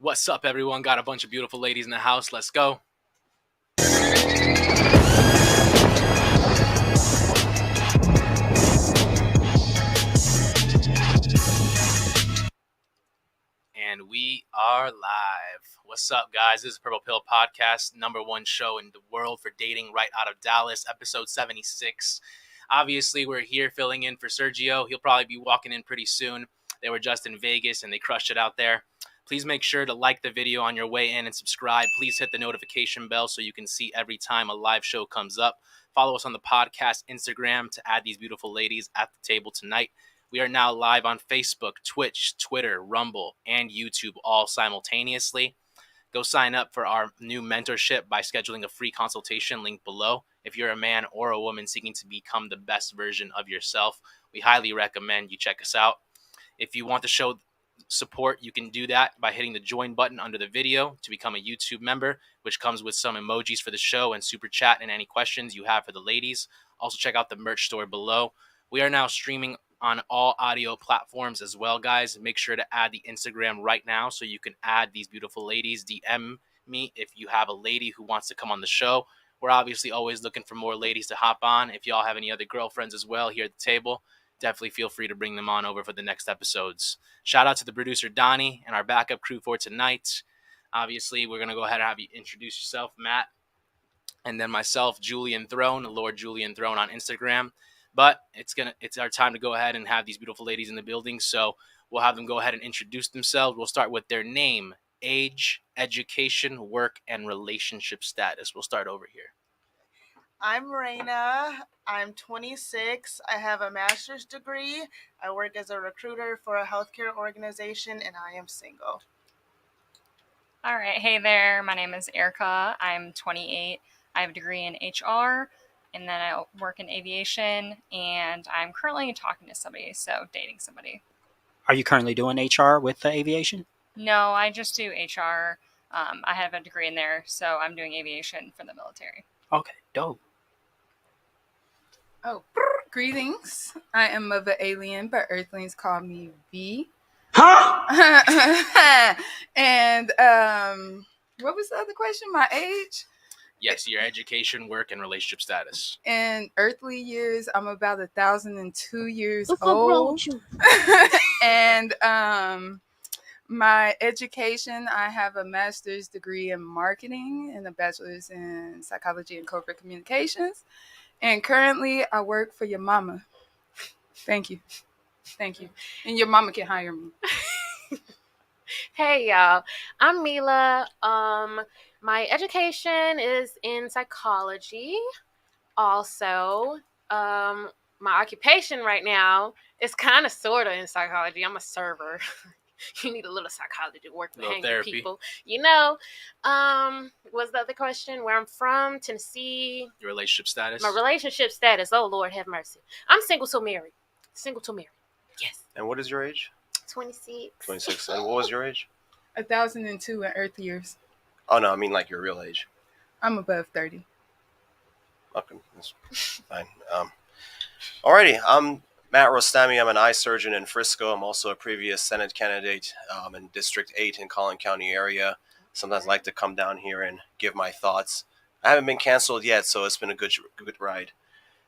What's up, everyone? Got a bunch of beautiful ladies in the house. Let's go. And we are live. What's up, guys? This is Purple Pill Podcast, #1 show in the world for dating, right out of Dallas, episode 76. Obviously, we're here filling in for Sergio. He'll probably be walking in pretty soon. They were just in Vegas, and they crushed it out there. Please make sure to like the video on your way in and subscribe. Please hit the notification bell so you can see every time a live show comes up. Follow us on the podcast Instagram to add these beautiful ladies at the table tonight. We are now live on Facebook, Twitch, Twitter, Rumble, and YouTube all simultaneously. Go sign up for our new mentorship by scheduling a free consultation linked below. If you're a man or a woman seeking to become the best version of yourself, we highly recommend you check us out. If you want to show support, you can do that by hitting the join button under the video to become a YouTube member, which comes with some emojis for the show and super chat and any questions you have for the ladies. Also, check out the merch store below. We are now streaming on all audio platforms as well, guys. Make sure to add the Instagram right now so you can add these beautiful ladies. DM me if you have a lady who wants to come on the show. We're obviously always looking for more ladies to hop on. If y'all have any other girlfriends as well here at the table, definitely feel free to bring them on over for the next episodes. Shout out to the producer, Donnie, and our backup crew for tonight. Obviously, we're going to go ahead and have you introduce yourself, Matt, and then myself, Julian Throne, Lord Julian Throne on Instagram. But it's our time to go ahead and have these beautiful ladies in the building, so we'll have them go ahead and introduce themselves. We'll start with their name, age, education, work, and relationship status. We'll start over here. I'm Raina. I'm 26. I have a master's degree. I work as a recruiter for a healthcare organization, and I am single. All right. Hey there. My name is Erica. I'm 28. I have a degree in HR, and then I work in aviation, and I'm currently talking to somebody, so dating somebody. Are you currently doing HR with aviation? No, I just do HR. I have a degree in there, so I'm doing aviation for the military. Okay, dope. Oh, greetings. I am of an alien, but Earthlings call me V. Huh? And what was the other question? My age? Yes, your education, work, and relationship status. In earthly years, I'm about 1,002 years old. And my education, I have a master's degree in marketing and a bachelor's in psychology and corporate communications. And currently, I work for your mama. Thank you. Thank you. And your mama can hire me. Hey, y'all. I'm Mila. My education is in psychology. Also, my occupation right now is kind of sort of in psychology. I'm a server. You need a little psychology to work with hanging therapy. people. You know, what's the other question? Where I'm from, Tennessee. Your relationship status. My relationship status. Oh, Lord, have mercy. I'm single till married. Single till married. Yes. And what is your age? 26. 26. And what was your age? 1,002 in earth years. Oh, no, I mean like your real age. I'm above 30. Okay, that's fine. Alrighty, I'm Matt Rostami. I'm an eye surgeon in Frisco. I'm also a previous Senate candidate in District 8 in Collin County area. Sometimes I like to come down here and give my thoughts. I haven't been canceled yet, so it's been a good ride.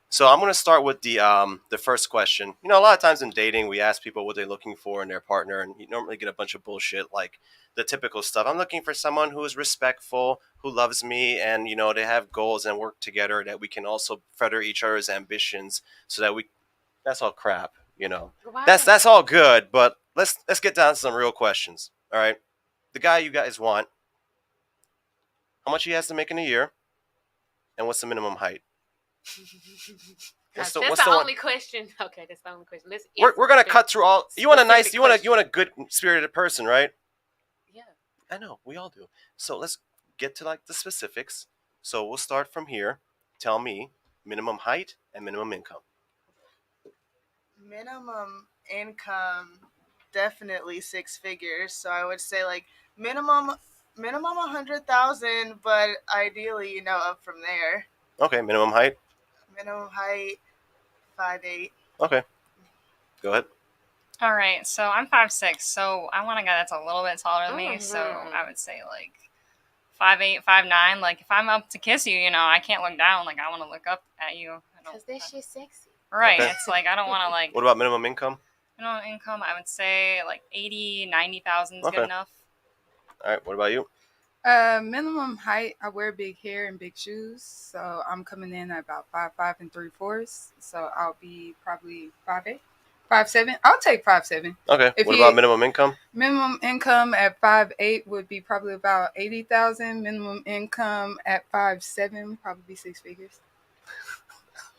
So I'm going to start with the first question. You know, a lot of times in dating, we ask people what they're looking for in their partner, and you normally get a bunch of bullshit like the typical stuff. I'm looking for someone who is respectful, who loves me, and, you know, they have goals and work together, that we can also further each other's ambitions so that we... That's all crap, you know. Wow. That's all good, but let's get down to some real questions, all right? The guy you guys want, how much he has to make in a year, and what's the minimum height? That's the only question. Okay, that's the only question. We're gonna cut through all. You want a good spirited person, right? Yeah. I know, we all do. So let's get to like the specifics. So we'll start from here. Tell me minimum height and minimum income. Minimum income, definitely 6 figures. So I would say like minimum 100,000, but ideally, you know, up from there. Okay, minimum height. Minimum height, 5'8". Okay, go ahead. All right, so I'm 5'6", so I want a guy that's a little bit taller than me. So Mhm. I would say like 5'8", 5'9". Like if I'm up to kiss you, I can't look down. Like I want to look up at you. Because that shit's sexy. Right. Okay. It's like I don't want to like. What about minimum income? Income? I would say like 80, 90,000 is Okay. good enough. All right. What about you? Minimum height, I wear big hair and big shoes, so I'm coming in at about 5'5" and 3/4. So I'll be probably 5'8", 5'7". I'll take 5'7". Okay. If What he- about minimum income? Minimum income at 5'8" would be probably about 80,000. Minimum income at 5'7", probably 6 figures.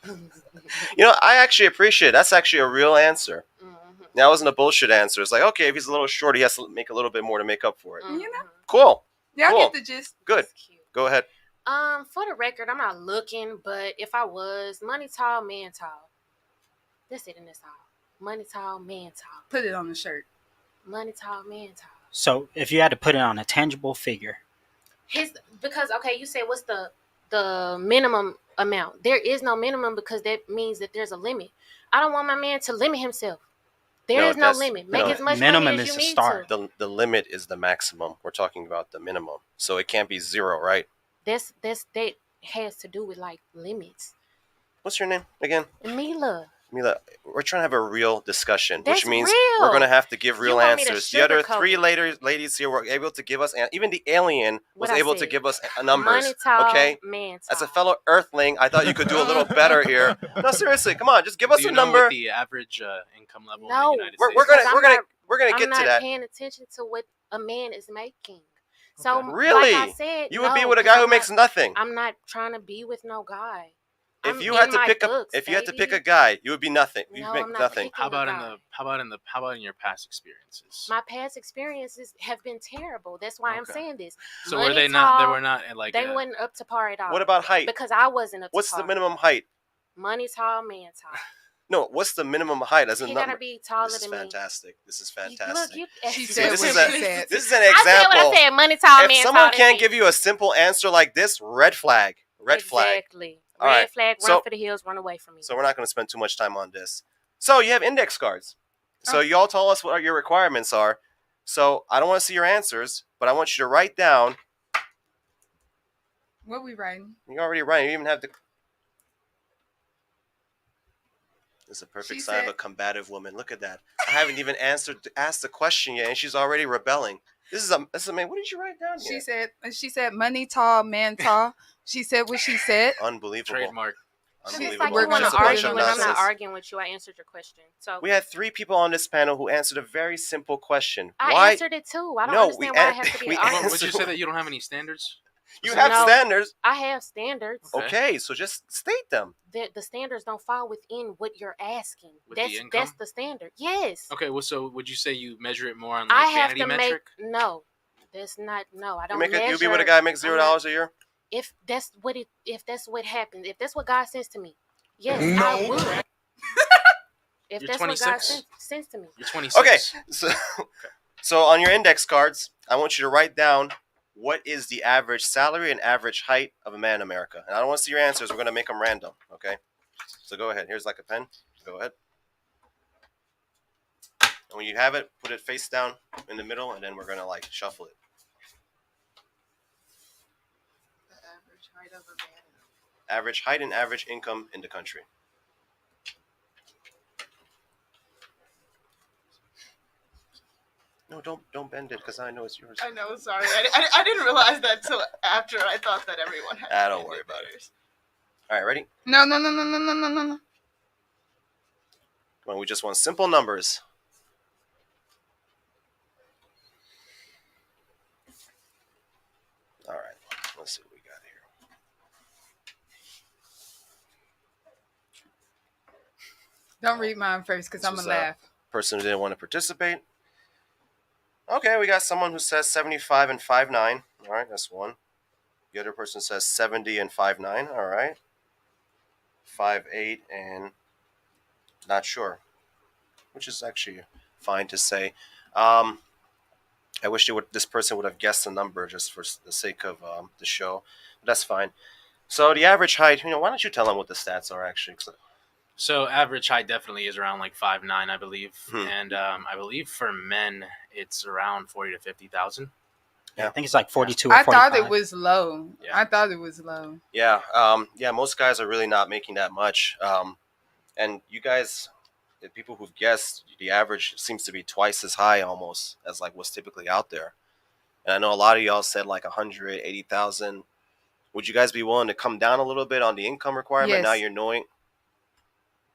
I actually appreciate it. That's actually a real answer. Mhm. That wasn't a bullshit answer. It's like, okay, if he's a little short, he has to make a little bit more to make up for it. Mhm. You know? Cool. Y'all Cool. get the gist. Good. That's cute. Go ahead. For the record, I'm not looking, but if I was, money tall, man tall. That's it, and that's all. Money tall, man tall. Put it on the shirt. Money tall, man tall. So if you had to put it on a tangible figure, Because okay, you said what's the minimum amount? There is no minimum because that means that there's a limit. I don't want my man to limit himself. There No, is no that's- limit. Make no. as much Minimum money as is you the need start. to. The limit is the maximum. We're talking about the minimum. So it can't be 0, right? That has to do with like limits. What's your name again? Mila. Mila, we're trying to have a real discussion, which That's means real. we're going to have to give You real want me to answers. The other sugarcoat 3 it. ladies here were able to give us, even the alien was What I able to said. give us numbers. Money tall, Okay? man tall. As a fellow Earthling, I thought you could do a little better here. No, seriously, come on, just give us Do you a know number. what the average income level in No. the United We're States gonna is? we're gonna we're gonna I'm get not to that. paying attention to what a man is making. So Okay. Really? like I said, You would no, be with a 'cause guy who I'm makes not, nothing. I'm not trying to be with no guy. If I'm you in had to my pick books, if you had to pick baby. a guy, you would be nothing. You'd No, make I'm not nothing. picking How about a in guy. the how about in your past experiences? My past experiences have been terrible. That's why I'm Okay. saying this. So Money were they not? They tall, were not like. They weren't up to par at all. What about height? Because I wasn't up to What's par. the minimum height? Money tall, man tall. No, what's the minimum height as a He number? gotta be taller This is than me. fantastic. This is Look, fantastic. you. She See, said this what is she said. this is an I said example. what I said. Money tall, If man someone tall. can't give you a simple answer like this, red flag. Red flag. Exactly. All Red right. flag. Run So- for the hills. Run away from me. So we're not going to spend too much time on this. So you have index cards. So Oh. y'all tell us what your requirements are. So I don't want to see your answers, but I want you to write down. What we writing? You already write. You even have the. This is a perfect She sign of said- a combative woman. Look at that. I haven't even asked the question yet, and she's already rebelling. This is a man. What did you write down here? She said money tall, man tall. She said what she said. Unbelievable. Trademark. It's Unbelievable. like We're you want gonna to put it argue, on and I'm not nonsense. arguing with you. I answered your question. So We had 3 people on this panel who answered a very simple question. I Why answered it too. I don't No, understand we why an- it has to be we an argument. Would you say that you don't have any standards? you have No. standards? I have standards. Okay. Okay, so just state them. The standards don't fall within what you're asking. With the That's income? the standard. Yes. Okay, well, so would you say you measure it more on I like have vanity to metric? make no. That's not no. I You don't make measure. you be with a guy who makes I'm $0 a year? If that's what happens, if that's what God sends to me, yes, I would. If You're that's what God 26? sends to me, You're 26. Okay, so on your index cards, I want you to write down what is the average salary and average height of a man in America. And I don't want to see your answers. We're going to make them random, okay? So go ahead. Here's like a pen. Go ahead. And when you have it, put it face down in the middle, and then we're going to like shuffle it. The average height of a man. Average height and average income in the country. No, don't bend it because I know it's yours. I know, sorry. I didn't realize that till after. I thought that everyone had. Ah, don't worry about it. All right, ready? No. Come on, we just want simple numbers. All right, let's see what we got here. Don't read mine first because This I'm was, gonna laugh. Person who didn't want to participate. Okay, we got someone who says 75 and 5'9". All right, that's one. The other person says 70 and 5'9". All right. 5'8" and not sure, which is actually fine to say. I wish this person would have guessed the number just for the sake of the show, but that's fine. So the average height, why don't you tell them what the stats are actually? So average height definitely is around like 5'9", I believe, Hmm. and I believe for men it's around 40 to 50,000. Yeah, I think it's like 42 or I 45. thought it was low. Yeah. I thought it was low. Yeah, most guys are really not making that much. And you guys, the people who've guessed, the average seems to be twice as high almost as like what's typically out there. And I know a lot of y'all said like 180,000. Would you guys be willing to come down a little bit on the income requirement? Yes. Now you're knowing.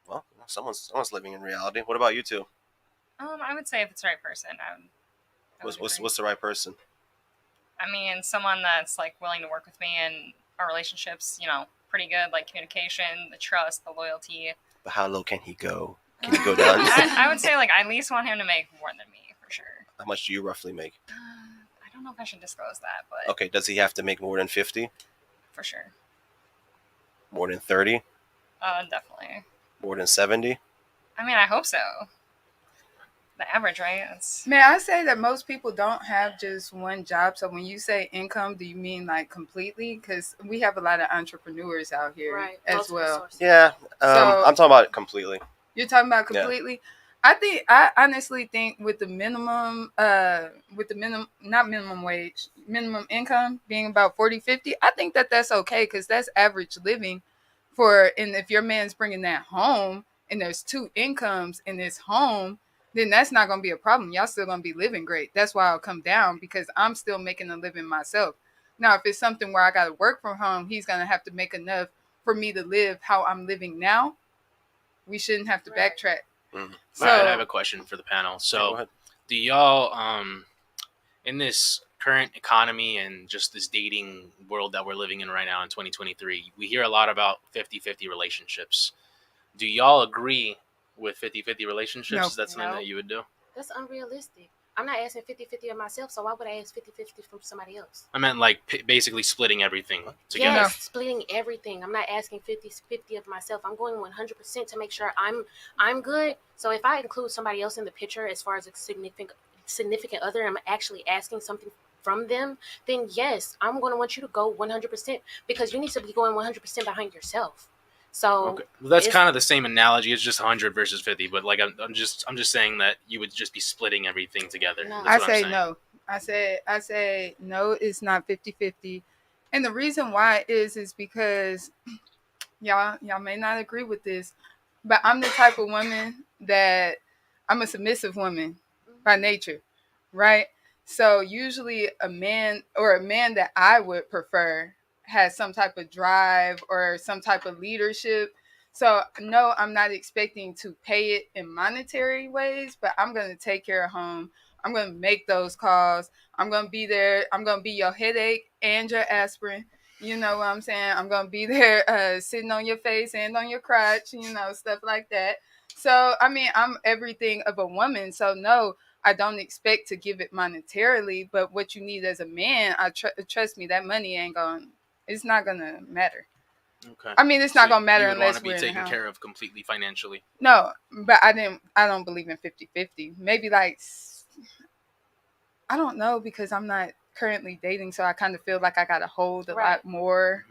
Well, someone's living in reality. What about you two? I would say if it's the right person, I would agree. What's the right person? I mean, someone that's like willing to work with me and our relationships, pretty good, like communication, the trust, the loyalty. But how low can he go? Can he go down? I would say like I at least want him to make more than me for sure. How much do you roughly make? I don't know if I should disclose that, but Okay, does he have to make more than 50? for sure. More than 30? Definitely. More than 70? I mean, I hope so. The average, right? May I say that most people don't have just one job? So when you say income, do you mean like completely? Because we have a lot of entrepreneurs out here as Multiple well. sources. Yeah, So- I'm talking about it completely. You're talking about completely? I honestly think with the minimum, not minimum wage, minimum income being about 40, 50, I think that's okay because that's average living and if your man's bringing that home and there's two incomes in this home, then that's not going to be a problem. Y'all still going to be living great. That's why I'll come down because I'm still making a living myself. Now, if it's something where I got to work from home, he's going to have to make enough for me to live how I'm living now. We shouldn't have to backtrack. Mm. So, All right, I have a question for the panel. Go So, ahead. do y'all, in this current economy and just this dating world that we're living in right now in 2023, we hear a lot about 50-50 relationships. Do y'all agree with 50-50 relationships? No. Is that something No. that you would do? That's unrealistic. I'm not asking 50-50 of myself, so why would I ask 50-50 from somebody else? I meant like basically splitting everything together. Yes, splitting everything. I'm not asking 50-50 of myself. I'm going 100% to make sure I'm good. So if I include somebody else in the picture as far as a significant other, I'm actually asking something from them, then yes, I'm going to want you to go 100% because you need to be going 100% behind yourself. So Okay. Well, that's kind of the same analogy. It's just 100 versus 50, but like I'm just saying that you would just be splitting everything together. No. That's I what say I'm saying. no. I say no, it's not 50-50. And the reason why is because y'all may not agree with this, but I'm the type of woman that I'm a submissive woman by nature, right? So usually a man that I would prefer has some type of drive or some type of leadership. So no, I'm not expecting to pay it in monetary ways, but I'm going to take care of home. I'm going to make those calls. I'm going to be there. I'm going to be your headache and your aspirin. You know what I'm saying? I'm going to be there sitting on your face and on your crotch, stuff like that. So, I mean, I'm everything of a woman. So, no, I don't expect to give it monetarily. But what you need as a man, trust me, that money it's not going to matter. Okay. I mean, it's not going to matter you would unless want to we're be in the taken house. care of completely financially. No, but I don't believe in 50-50. Maybe like, I don't know because I'm not currently dating. So I kind of feel like I got to hold a lot more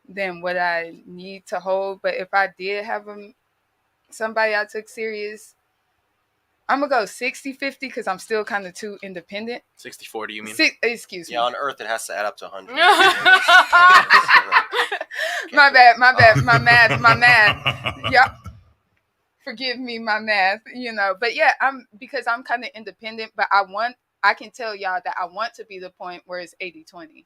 than what I need to hold. But if I did have somebody I took serious, I'm going to go 60-50 because I'm still kind of too independent. 60-40, you mean? Excuse me. Yeah, on Earth it has to add up to 100. My bad. My math. Yep. Forgive me, my math, But yeah, because I'm kind of independent, but I can tell y'all that I want to be the point where it's 80-20.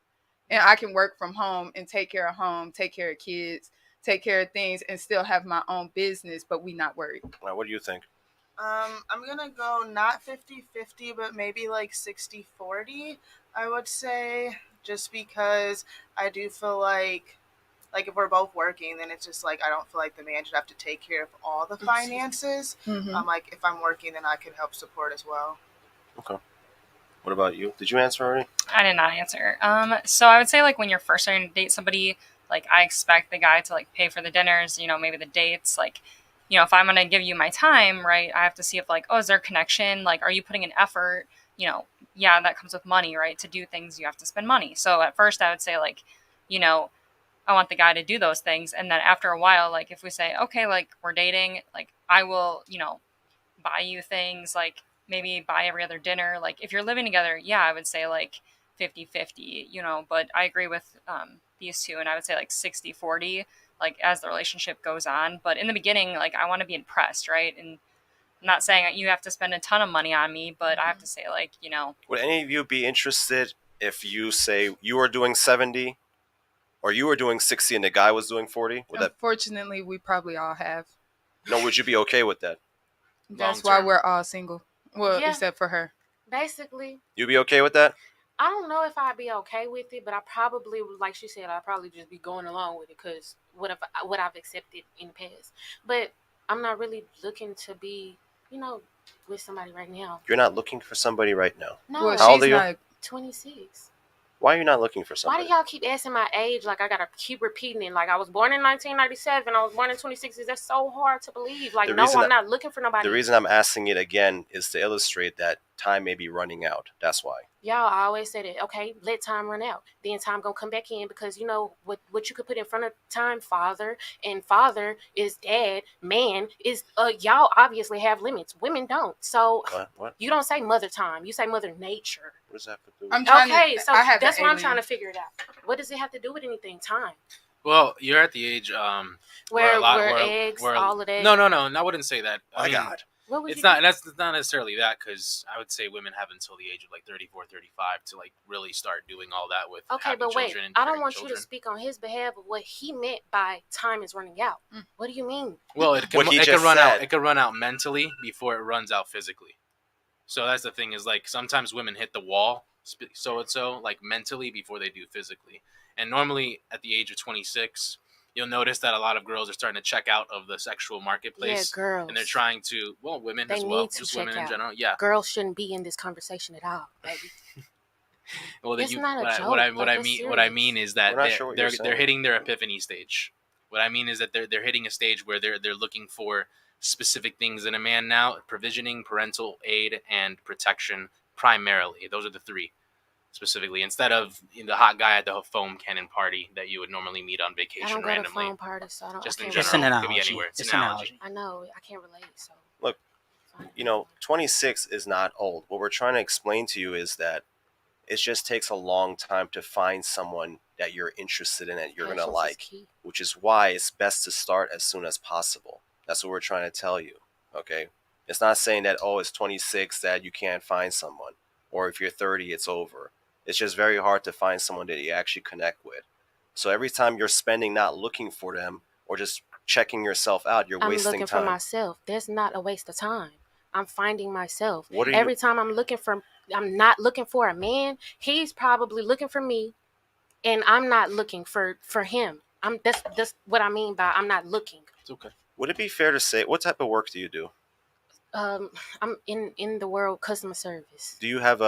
And I can work from home and take care of home, take care of kids, take care of things, and still have my own business, but we not worried. Now, what do you think? I'm gonna go not 50-50, but maybe like 60-40, I would say, just because I do feel like if we're both working, then it's just like I don't feel like the man should have to take care of all the finances. Mm-hmm. Like if I'm working, then I can help support as well. Okay. What about you? Did you answer already? I did not answer. So I would say like when you're first starting to date somebody, like I expect the guy to like pay for the dinners, maybe the dates, like, if I'm going to give you my time, right, I have to see if like, is there a connection? Like, are you putting an effort? Yeah, that comes with money, right? To do things, you have to spend money. So at first I would say like, I want the guy to do those things. And then after a while, like if we say, okay, like we're dating, like I will, buy you things, like maybe buy every other dinner. Like if you're living together, yeah, I would say like 50-50, but I agree with these two, and I would say like 60-40, like as the relationship goes on. But in the beginning, like I want to be impressed, right? And I'm not saying you have to spend a ton of money on me, but I have to say, like, Would any of you be interested if you say you are doing 70 or you were doing 60 and the guy was doing 40? Unfortunately, we probably all have. No, would you be okay with that? That's why we're all single. Well, Yeah. except for her. Basically, You'd be okay with that? I don't know if I'd be okay with it, but I probably, like she said, I'd probably just be going along with it because what I've accepted in the past. But I'm not really looking to be, with somebody right now. You're not looking for somebody right now? No. Well, How old she's are you? not. 26. Why are you not looking for Why somebody? do y'all keep asking my age? Like I gotta keep repeating it. Like I was born in 1997. I was born in 26. That's so hard to believe. Like The no, reason I'm not looking for nobody. The reason I'm asking it again is to illustrate that time may be running out. That's why. Y'all always say that. Okay, let time run out. Then time gonna come back in because you know what you could put in front of time. Father, and father is dad. Man is y'all obviously have limits. Women don't. So What? you don't say mother time. You say mother nature. What does that have to do? I'm trying Okay, to, so I have that's an what I'm alien. trying to figure it out. What does it have to do with anything? Time. Well, you're at the age Where eggs, all of that. No, I wouldn't say that. I My mean, God. What would it's you not. do? That's not necessarily that, because I would say women have until the age of like 34, 35 to like really start doing all that with Okay, having but wait, children and I don't bearing want you children. to speak on his behalf of what he meant by time is running out. What do you mean? Well, it can What he it can just run out. said. It can run out mentally before it runs out physically. So that's the thing, is like sometimes women hit the wall so like mentally before they do physically. And normally at the age of 26, you'll notice that a lot of girls are starting to check out of the sexual marketplace. Yeah, girls. And they're trying to, well, women They as well, need to just check women in out. general. Yeah. Girls shouldn't be in this conversation at all, baby. Well, It's not a what joke, what like, I it's mean serious. is that We're not sure what you're they're saying. hitting their epiphany stage. What I mean is that they're hitting a stage where they're looking for specific things in a man now: provisioning, parental aid, and protection. Primarily, those are the three specifically. Instead of the hot guy at the foam cannon party that you would normally meet on I vacation don't go randomly. to phone parties, so I don't. Just I in can't general, It's an it could be analogy. anywhere. It's It's an an analogy. I know I can't relate. So Look, Fine. 26 is not old. What we're trying to explain to you is that it just takes a long time to find someone that you're interested in and you're going to Patience is like, key. which is why it's best to start as soon as possible. That's what we're trying to tell you, okay? It's not saying that, oh, it's 26 that you can't find someone, or if you're 30, it's over. It's just very hard to find someone that you actually connect with. So every time you're spending not looking for them or just checking yourself out, you're I'm wasting looking time. for myself. That's not a waste of time. I'm finding myself. What are you- Every time I'm not looking for a man. He's probably looking for me, and I'm not looking for him. That's what I mean by I'm not looking. It's okay. Would it be fair to say, what type of work do you do? I'm in the world customer service, Do you have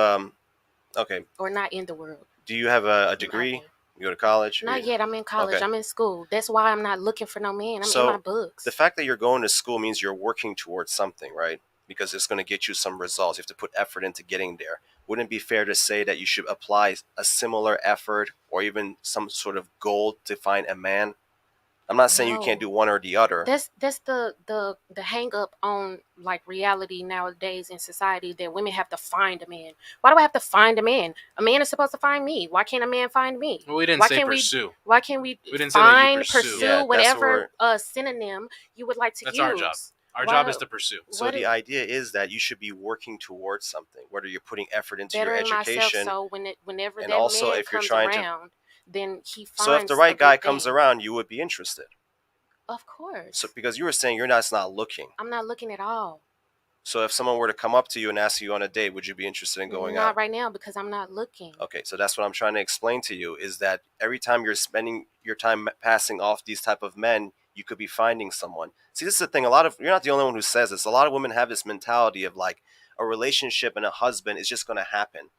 okay? or not in the world. Do you have a degree? Okay. You go to college? Not yet. I'm in college. Okay. I'm in school. That's why I'm not looking for no man. I'm So, in my books. The fact that you're going to school means you're working towards something, right? Because it's going to get you some results. You have to put effort into getting there. Wouldn't it be fair to say that you should apply a similar effort or even some sort of goal to find a man? I'm not saying you can't do one or the other. That's the hang up on like reality nowadays in society that women have to find a man. Why do I have to find a man? A man is supposed to find me. Why can't a man find me? Well, we didn't Why say can't pursue. Why can't we didn't say that you find, pursue. Yeah, that's whatever synonym you would like to That's use? our job. Our Why- job is to pursue. So what the is- idea is that you should be working towards something, whether you're putting effort into your Bettering myself, education. so whenever and that also man if you're comes trying to- around, then he finds. So if the a right good guy comes thing. around, you would be interested. Of course. So because you were saying you're not looking. I'm not looking at all. So if someone were to come up to you and ask you on a date, would you be interested in going Not out? right now because I'm not looking. Okay, so that's what I'm trying to explain to you is that every time you're spending your time passing off these type of men, you could be finding someone. See, this is the thing. You're not the only one who says this. A lot of women have this mentality of like a relationship and a husband is just going to happen.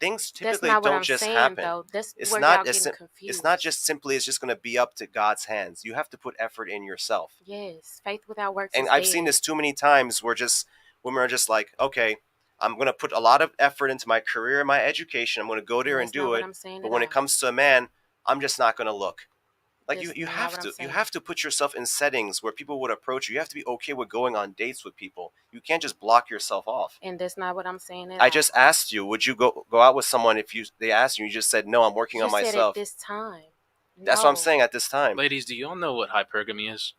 Things typically That's not what don't I'm just saying, happen. though. That's It's where not y'all as getting confused. It's not just simply it's just going to be up to God's hands. You have to put effort in yourself. Yes, faith without works And is I've dead. seen this too many times where women are just like, okay, I'm going to put a lot of effort into my career and my education. I'm going to go there and That's not do what it. I'm saying But at when all. it comes to a man, I'm just not going to look. Like Just you not have what I'm to saying. put yourself in settings where people would approach you. You have to be okay with going on dates with people. You can't just block yourself off. And that's not what I'm saying at I all. just asked you, would you go out with someone if they asked you? You just said no. I'm working You on said myself. at this time. That's what I'm No. saying at this time. Ladies, do you all know what hypergamy is?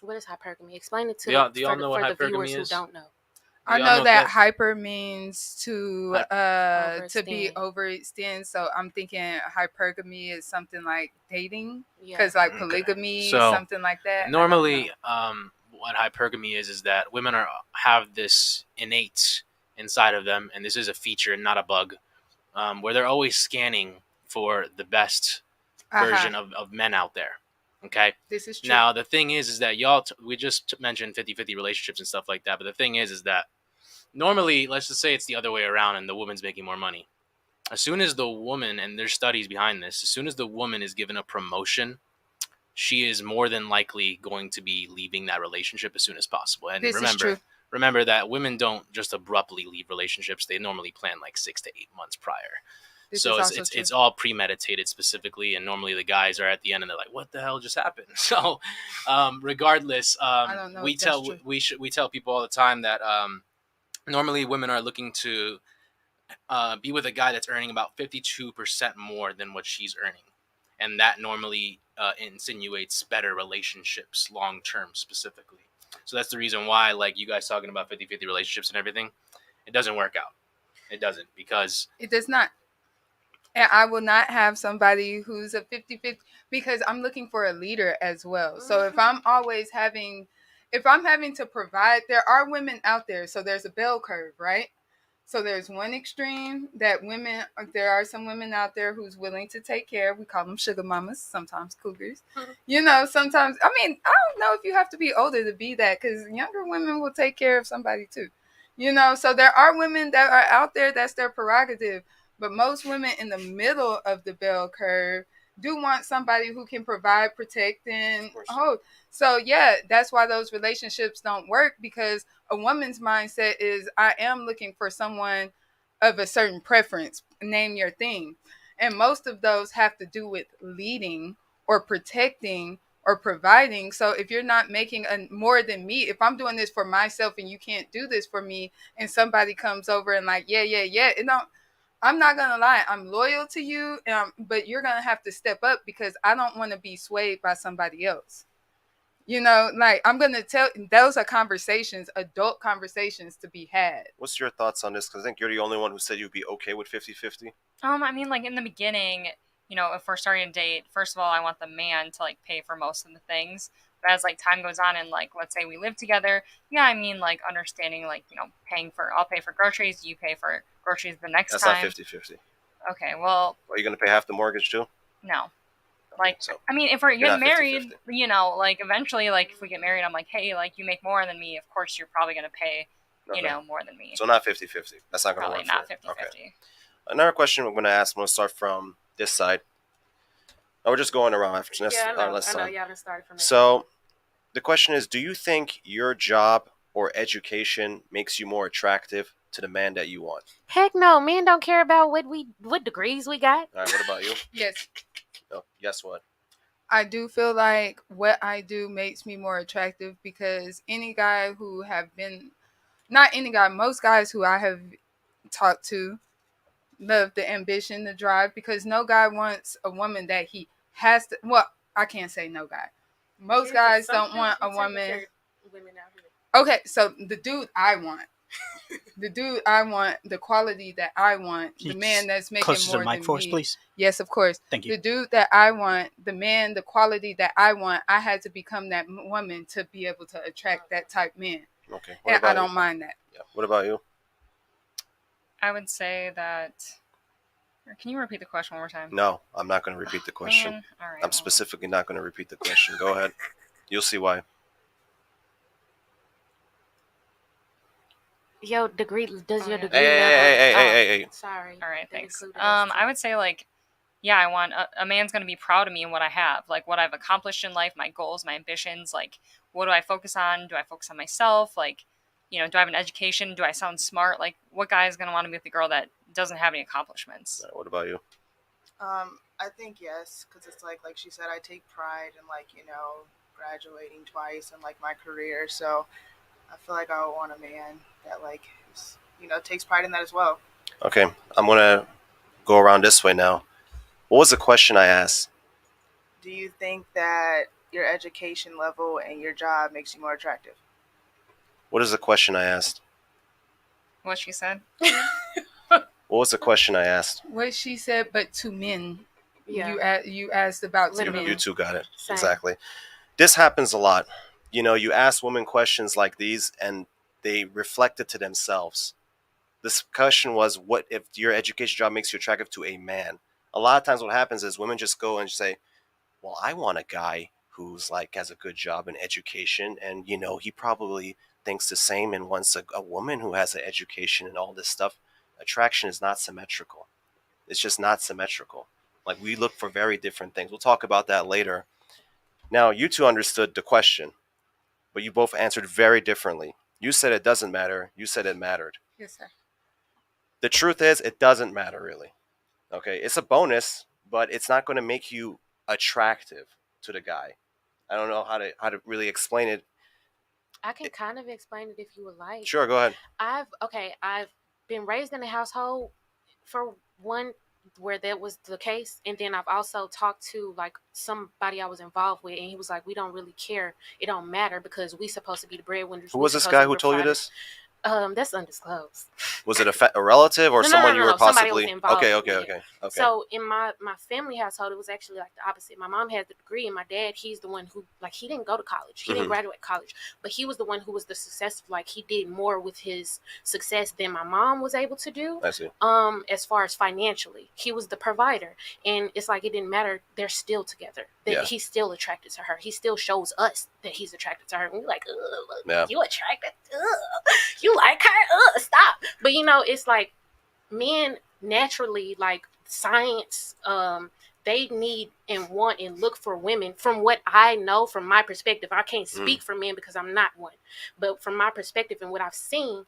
What is hypergamy? Explain it to Do y'all know what for the hypergamy viewers who is? don't know. I y'all know know that if hyper means to be Overextend. overextend. So I'm thinking hypergamy is something like dating, Yeah. because like Okay. polygamy, So, something like that. normally, what hypergamy is that women have this innate inside of them, and this is a feature, not a bug, where they're always scanning for the best version of men out there. Okay. This is true. Now the thing is that we just mentioned 50-50 relationships and stuff like that, but the thing is that normally, let's just say it's the other way around, and the woman's making more money. As soon as the woman, and there's studies behind this, as soon as the woman is given a promotion, she is more than likely going to be leaving that relationship as soon as possible. And This is true. remember that women don't just abruptly leave relationships; they normally plan like 6 to 8 months prior. This So is also true. it's all premeditated specifically, and normally the guys are at the end and they're like, "What the hell just happened?" So, regardless, I don't know we if that's tell true. we tell people all the time that normally women are looking to be with a guy that's earning about 52% more than what she's earning, and that normally insinuates better relationships long term specifically. So that's the reason why, like you guys talking about 50-50 relationships and everything, it doesn't work out. It doesn't, because It does not. And I will not have somebody who's a 50-50, because I'm looking for a leader as well. So if I'm having to provide, there are women out there. So there's a bell curve, right? So there's one extreme that there are some women out there who's willing to take care. We call them sugar mamas, sometimes cougars. Sometimes, I don't know if you have to be older to be that, because younger women will take care of somebody too. So there are women that are out there, that's their prerogative. But most women in the middle of the bell curve do want somebody who can provide, protect, and hold. So yeah, that's why those relationships don't work, because a woman's mindset is, I am looking for someone of a certain preference, name your thing. And most of those have to do with leading or protecting or providing. So if you're not making more than me, if I'm doing this for myself and you can't do this for me, and somebody comes over and like, I'm not going to lie, I'm loyal to you, but you're going to have to step up, because I don't want to be swayed by somebody else. I'm going to tell, those are conversations, adult conversations to be had. What's your thoughts on this? Because I think you're the only one who said you'd be okay with 50-50. Like in the beginning, if we're starting a date, first of all, I want the man to like pay for most of the things. But as like time goes on and like, let's say we live together, like understanding, like, I'll pay for groceries, you pay for groceries the next That's time. not 50-50. Okay, well. Are you going to pay half the mortgage too? No. Okay, so if we're getting not married, 50-50. like eventually, like if we get married, I'm like, hey, like you make more than me, of course you're probably going to pay, more than me. So not 50-50. That's not going to Probably work. not 50-50. Okay. Another question I'm going to ask, I'm going to start from this side. Oh, we're just going around. I know. You haven't started from this. So the question is, do you think your job or education makes you more attractive to the man that you want? Heck no, men don't care about what degrees we got. All right, what about you? Yes. No, guess what? I do feel like what I do makes me more attractive, because most guys who I have talked to love the ambition, the drive, because no guy wants a woman that he has to, well, I can't say no guy. Most guys don't want a woman. Okay, so the dude I want, the quality that I want, the man that's making more than me. Closer to the mic for us, please. Yes, of course. Thank you. The dude that I want, the man, the quality that I want, I had to become that woman to be able to attract that type man. Okay. And I don't mind that. Yeah. What about you? I would say that. Can you repeat the question one more time? No, I'm not going to repeat the question. Man. All right, I'm specifically not going to repeat the question. Go ahead. You'll see why. Does your degree level? Hey. Sorry. All right, thanks. I would say I want a man's going to be proud of me and what I have, like what I've accomplished in life, my goals, my ambitions. Like, what do I focus on? Do I focus on myself? Like, do I have an education? Do I sound smart? Like, what guy is going to want to be with a girl that doesn't have any accomplishments? What about you? I think yes, because it's like she said, I take pride in graduating twice in like my career. So I feel like I would want a man that takes pride in that as well. Okay, I'm gonna go around this way now. What was the question I asked? Do you think that your education level and your job makes you more attractive? What is the question I asked? What she said. What was the question I asked? What she said, but to men. Yeah. You asked about to Literally. men. You two got it. Same. Exactly. This happens a lot. You ask women questions like these and they reflect it to themselves. This question was, what if your education job makes you attractive to a man? A lot of times what happens is women just go and say, well, I want a guy who's like has a good job in education and he probably thinks the same and wants a woman who has an education and all this stuff. Attraction is not symmetrical. It's just not symmetrical. Like we look for very different things. We'll talk about that later. Now, you two understood the question, but you both answered very differently. You said it doesn't matter. You said it mattered. Yes, sir. The truth is, it doesn't matter really. Okay, it's a bonus, but it's not going to make you attractive to the guy. I don't know how to really explain it. I can kind of explain it if you would like. Sure, go ahead. I've been raised in a household for one where that was the case, and then I've also talked to like somebody I was involved with, and he was like, "We don't really care. It don't matter because we supposed to be the breadwinners." Who was this guy who told you this? That's undisclosed. Was it a relative or No, someone you were somebody possibly was involved Okay. with it. So in my family household, it was actually like the opposite. My mom had the degree, and my dad, he's the one who he didn't go to college. He didn't graduate college, but he was the one who was the successful. Like he did more with his success than my mom was able to do. I see. As far as financially, he was the provider, and it's like it didn't matter. They're still together. He's still attracted to her. He still shows us that he's attracted to her. And we're like, look, you attracted? You like her? Stop. But it's like men naturally, like science, they need and want and look for women. From what I know, from my perspective, I can't speak for men because I'm not one. But from my perspective and what I've seen,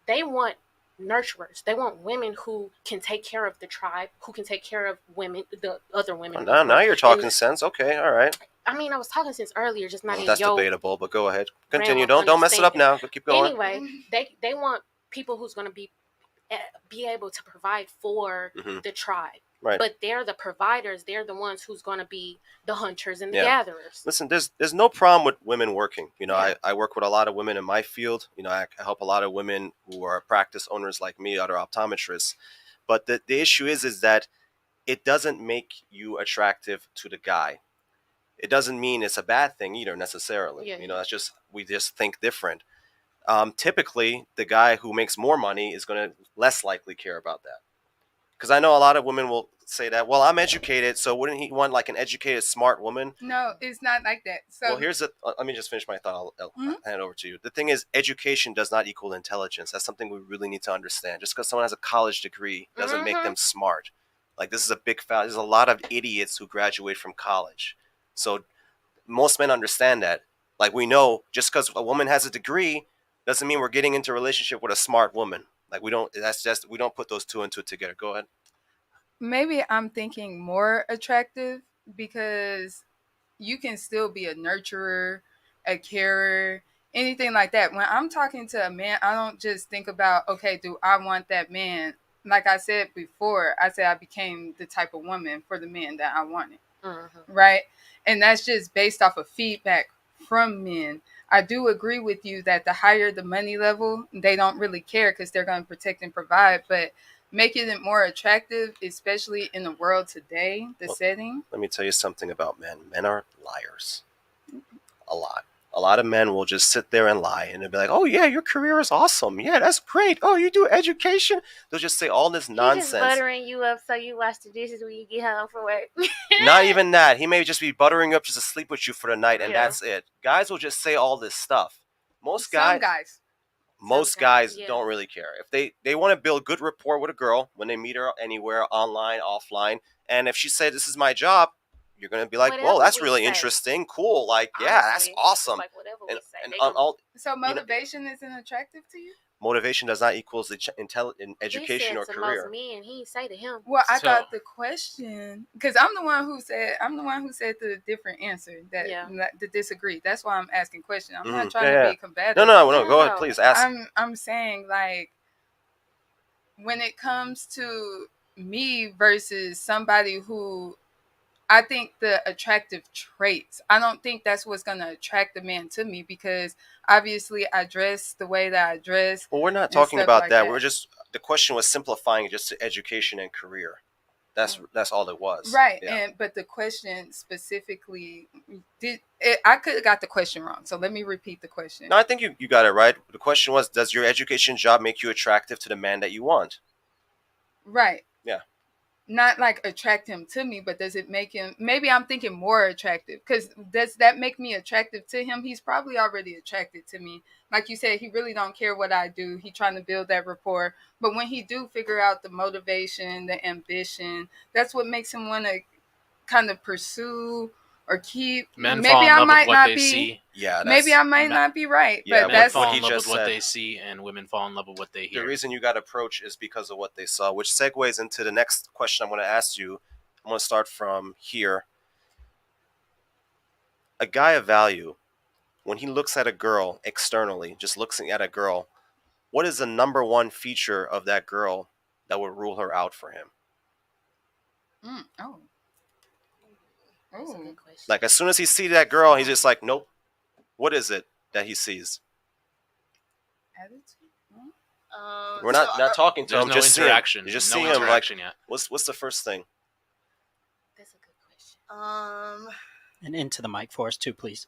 they want nurturers. They want women who can take care of the tribe, who can take care of women, the other women. Now you're talking sense. Okay, all right. I mean, I was talking since earlier, just not in That's your debatable, but go ahead. Continue. realm of Don't mess it up now. Keep going. Anyway, they want people who's going to be able to provide for the tribe. Right. But they're the providers. They're the ones who's going to be the hunters and the gatherers. Listen, there's no problem with women working. I work with a lot of women in my field. I help a lot of women who are practice owners like me, other optometrists. But the issue is that it doesn't make you attractive to the guy. It doesn't mean it's a bad thing either necessarily. That's just we just think different. Typically, the guy who makes more money is going to less likely care about that. Because I know a lot of women will say that, well, I'm educated, so wouldn't he want like an educated, smart woman? No, it's not like that. So, well, let me just finish my thought. I'll hand it over to you. The thing is, education does not equal intelligence. That's something we really need to understand. Just because someone has a college degree doesn't make them smart. Like, this is a big fact. There's a lot of idiots who graduate from college. So most men understand that. Like, we know just because a woman has a degree doesn't mean we're getting into a relationship with a smart woman. Like, we don't put those two and two together. Go ahead. Maybe I'm thinking more attractive because you can still be a nurturer, a carer, anything like that. When I'm talking to a man, I don't just think about, okay, do I want that man? Like I said before, I said I became the type of woman for the man that I wanted. Right? And that's just based off of feedback from men. I do agree with you that the higher the money level, they don't really care because they're going to protect and provide. But making it more attractive, especially in the world today, setting. Let me tell you something about men. Men are liars. A lot of men will just sit there and lie, and they'll be like, "Oh yeah, your career is awesome. Yeah, that's great. Oh, you do education." They'll just say all this nonsense. He's just buttering you up so you wash the dishes when you get home from work. Not even that. He may just be buttering you up just to sleep with you for the night, and that's it. Guys will just say all this stuff. Most guys don't really care. If they want to build good rapport with a girl when they meet her anywhere, online, offline, and if she said, "This is my job," you're going to be like, "Whoa, that's really interesting. Cool. Like, honestly, yeah, that's awesome." Like whatever we say. So motivation isn't attractive to you? motivation does not equals in He education said or to career. most men, he ain't say to him. Well, I So- thought the question, because I'm the one who said the different answer that Yeah. the disagree. That's why I'm asking question. I'm not Mhm. trying Yeah, to yeah. be combative. No. No, Go no. ahead, please ask. I'm saying like when it comes to me versus somebody who I think the attractive traits, I don't think that's what's going to attract the man to me because obviously I dress the way that I dress. Well, we're not and talking stuff about like that. We're just the question was simplifying it just to education and career. That's all it was. Right. Yeah. But the question specifically I could have got the question wrong. So let me repeat the question. No, I think you got it right. The question was, does your education job make you attractive to the man that you want? Right. Yeah. Not like attract him to me, but does it make him, maybe I'm thinking more attractive, because does that make me attractive to him? He's probably already attracted to me. Like you said, he really don't care what I do. He trying to build that rapport. But when he do figure out the motivation, the ambition, that's what makes him want to kind of pursue or keep. Men Maybe fall in I love might with what not they be. see. Yeah. Maybe I might Ma- not be right, Yeah, but Men that's fall what he in love with just what said. they see, and women fall in love with what they hear. The reason you got approach is because of what they saw, which segues into the next question I'm going to ask you. I'm going to start from here. A guy of value, when he looks at a girl externally, just looking at a girl, what is the number one feature of that girl that would rule her out for him? Oh. That's a Oh. good question. Like, as soon as he sees that girl, he's just like, nope. What is it that he sees? Attitude? We're not talking to There's him. no just interaction. See him. You just no see him like, interaction yet. what's the first thing? That's a good question. And into the mic for us too, please.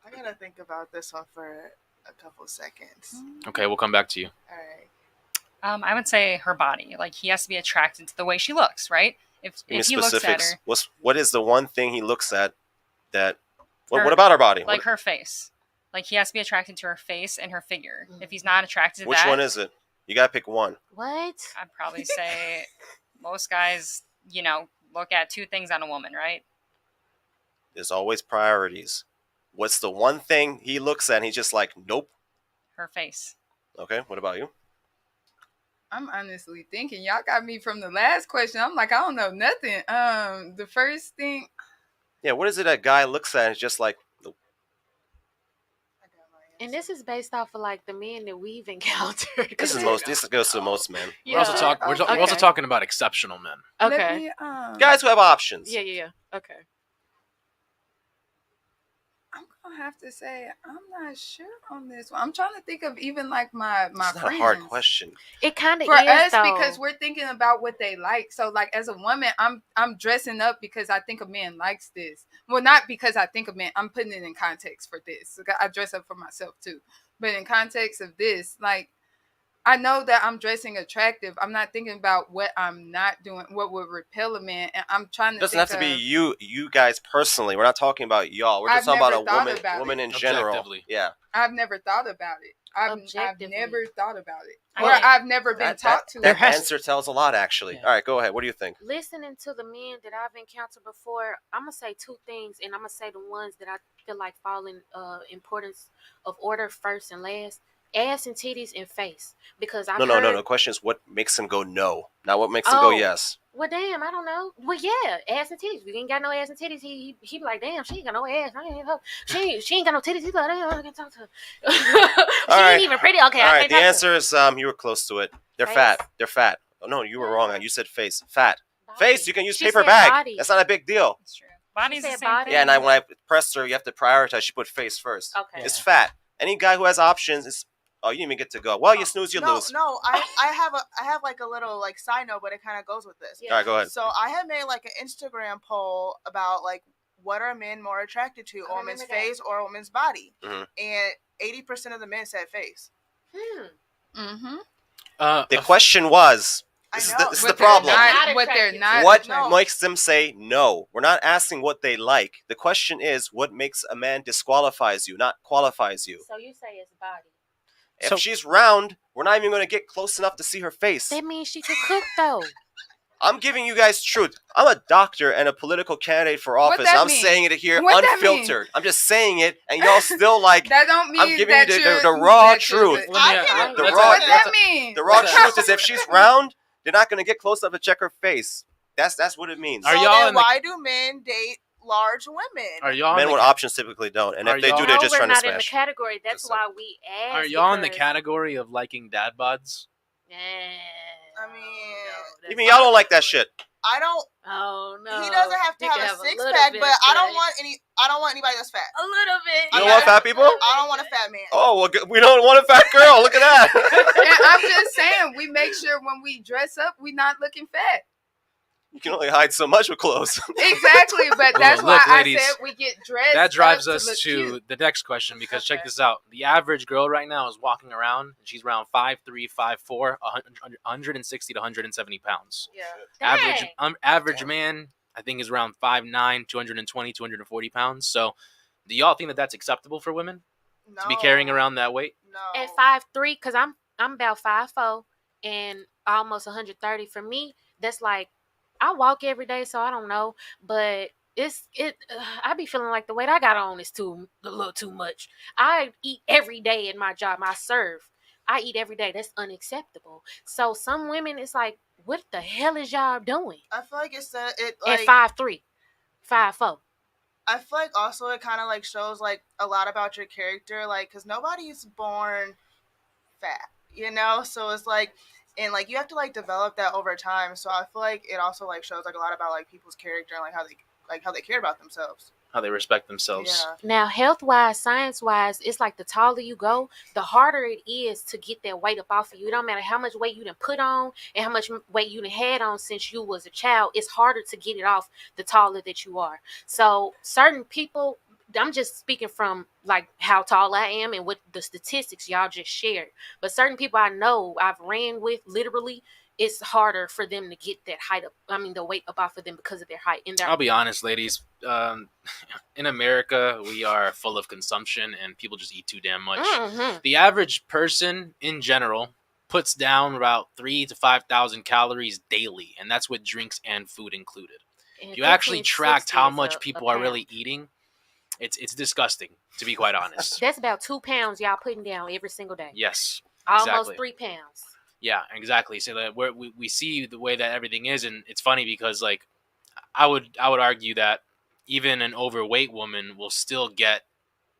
I gotta think about this one for a couple seconds. Okay, we'll come back to you. All right. I would say her body. Like he has to be attracted to the way she looks, right? Give If me he looks at specifics. her, What is the one thing he looks at that? Her- What about her body? like What- her face, like he has to be attracted to her face and her figure. If he's not attracted to which that, one is it? You gotta pick one. What? I'd probably say most guys, look at two things on a woman, right? There's always priorities. What's the one thing he looks at and he's just like, nope. Her face. Okay, what about you? I'm honestly thinking y'all got me from the last question. I'm like, I don't know nothing. The first thing, Yeah, what is it that guy looks at and is just like, nope. I got my And answer. this is based off of like the men that we've encountered. This goes to most men. We're also Yeah. we're also talking about exceptional men. let Okay. me, Guys who have options. Yeah. Okay. I'm gonna have to say I'm not sure on this one. I'm trying to think of even like my It's not friends. a hard question. It kind of For is us, though. because we're thinking about what they like. So, like as a woman, I'm dressing up because I think a man likes this. Well, not because I think a man. I'm putting it in context for this. I dress up for myself too, but in context of this, like I know that I'm dressing attractive. I'm not thinking about what I'm not doing, what would repel a man, and I'm trying to. It doesn't think have to be of- you guys personally. We're not talking about y'all. We're just I've talking about never a thought about woman it. in general. Objectively. Yeah. I've never thought about it. I've Objectively. never thought about it, I or think I've never been taught to. there That has- answer tells a lot, actually. Yeah. All right, go ahead. What do you think? Listening to the men that I've encountered before, I'm gonna say two things, and I'm gonna say the ones that I feel like fall in importance of order first and last: ass and titties and face. Because I've No. heard, The question is what makes him go no, not what makes him go Oh. yes. Well, damn, I don't know. Well, yeah, ass and titties. We ain't got no ass and titties. He be like, damn, she ain't got no ass. She ain't got no titties. He's like, damn, I can't talk to her. She right. ain't even pretty. Okay, All I right, can't the talk answer is you were close to it. They're Face. fat. They're fat. Oh, no, you were wrong. You said face. Fat. to her. Face, you can use She paper said bag. body. That's not a big deal. That's true. Body's the said same body. thing. Yeah, and when I pressed her, you have to prioritize. She put face first. Okay. It's fat. Any guy who has options is. Oh, you didn't even get to go. Well, you snooze, you lose. No, I have like a little like side note, but it kind of goes with this. Yeah. All right, go ahead. So I had made like an Instagram poll about like what are men more attracted to, I a woman's remember that. face or a woman's body, Mhm. and 80% of the men said face. Mm-hmm. The question was, I this is know. the, this is What the they're problem. not- what they're attracted to. not. What No. makes them say no? We're not asking what they like. The question is, what makes a man disqualifies you, not qualifies you. So you say it's body. If So- she's round, we're not even going to get close enough to see her face. That means she could cook though. I'm giving you guys truth. I'm a doctor and a political candidate for What office. that I'm mean? saying it here What that mean? unfiltered. I'm just saying it, and y'all still like. That don't mean I'm giving that you you're the raw that you're truth. the- Let me- I The can- raw- What that mean? The raw What's truth is, if she's round, they're not gonna get close up to check her face. That's what it means. Are So y'all then in the- why do men date large women? Are y'all Men in the with ca- options typically don't, and Are if they y'all- do, they're No, just we're trying to not in the smash. category. That's Just why we asked. Are y'all in the because- category of liking dad bods? Yeah. I mean, You mean y'all don't like that shit? I don't. Oh no. He doesn't have to You have can a have a six little pack, bit but of I don't fat. want any. I don't want anybody that's fat. A little bit. You don't want fat people? I don't want a fat man. Oh well, we don't want a fat girl. Look at that. And I'm just saying, we make sure when we dress up, we not looking fat. You can only hide so much with clothes. Exactly, but that's Look, why ladies, I said we get dressed. That drives up us look to cute. the next question, because check Okay. this out. The average girl right now is walking around, and she's around 5'3", 5'4", 160 to 170 pounds. Yeah. Average Dang. average Damn. man, I think, is around 5'9", 220, 240 pounds. So do y'all think that that's acceptable for women No. to be carrying around that weight? No. At 5'3", because I'm about 5'4", and almost 130. For me, that's like, I walk every day, so I don't know, but I be feeling like the weight I got on is a little too much. I eat every day in my job. I serve. I eat every day. That's unacceptable. So some women, it's like, what the hell is y'all doing I feel like it's it at like 5'3", 5'4"? I feel like also it kind of like shows like a lot about your character, like because nobody's born fat, you know. So it's like, and like you have to like develop that over time. So I feel like it also like shows like a lot about like people's character and like how they care about themselves. How they respect themselves. Yeah. Now, health-wise, science-wise, it's like the taller you go, the harder it is to get that weight up off of you. It don't matter how much weight you done put on and how much weight you done had on since you was a child. It's harder to get it off the taller that you are. So certain people, I'm just speaking from like how tall I am and what the statistics y'all just shared. But certain people I know I've ran with, literally, it's harder for them to get that height up. I mean, the weight up off of them because of their height. And their I'll be honest, ladies. In America, we are full of consumption, and people just eat too damn much. Mhm. The average person, in general, puts down about 3,000 to 5,000 calories daily, and that's with drinks and food included. And If you actually 1560 tracked how is much a people are pound. really eating, it's disgusting, to be quite honest. That's about 2 pounds y'all putting down every single day. Yes, Almost exactly. 3 pounds. Yeah, exactly. So that we see the way that everything is, and it's funny because like I would argue that even an overweight woman will still get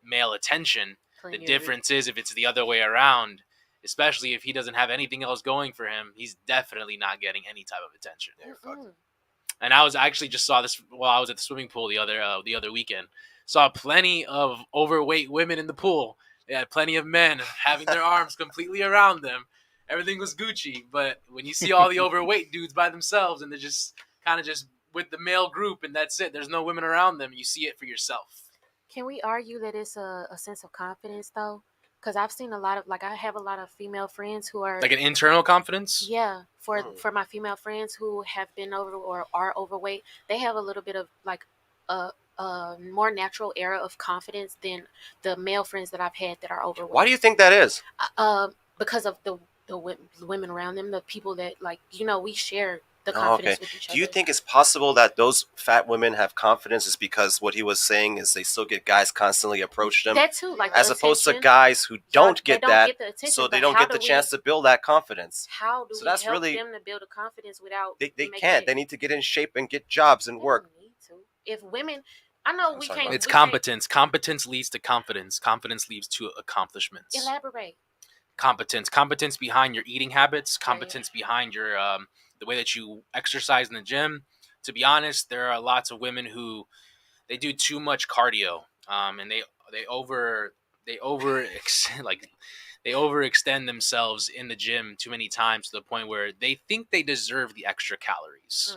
male attention. The difference is if it's the other way around, especially if he doesn't have anything else going for him, he's definitely not getting any type of attention. And I actually just saw this while I was at the swimming pool the other weekend. Saw plenty of overweight women in the pool. They had plenty of men having their arms completely around them. Everything was Gucci. But when you see all the overweight dudes by themselves and they're just kind of just with the male group and that's it, there's no women around them, you see it for yourself. Can we argue that it's a sense of confidence though? Because I've seen a lot of, like, I have a lot of female friends who are Like an internal confidence? yeah, for my female friends who have been over or are overweight, they have a little bit of like a more natural era of confidence than the male friends that I've had that are overweight. Why do you think that is? Because of the women around them, the people that, like, you know, we share the Oh, confidence okay. with each other. Do you think it's possible that those fat women have confidence is because what he was saying is they still get guys constantly approach them, that too, like the as opposed to attention? guys who don't They get don't that, get the attention, so they but don't how get the do we- chance to build that confidence. How do So we that's help really- them to build a confidence without They making can't. it- They need to get in shape and get jobs and They work. don't need to. If women, I know I'm we sorry, can't. what? It's we can't competence. Competence leads to confidence. Confidence leads to accomplishments. Elaborate. Competence behind your eating habits, competence behind your the way that you exercise in the gym. To be honest, there are lots of women who they do too much cardio, and they overextend themselves in the gym too many times to the point where they think they deserve the extra calories.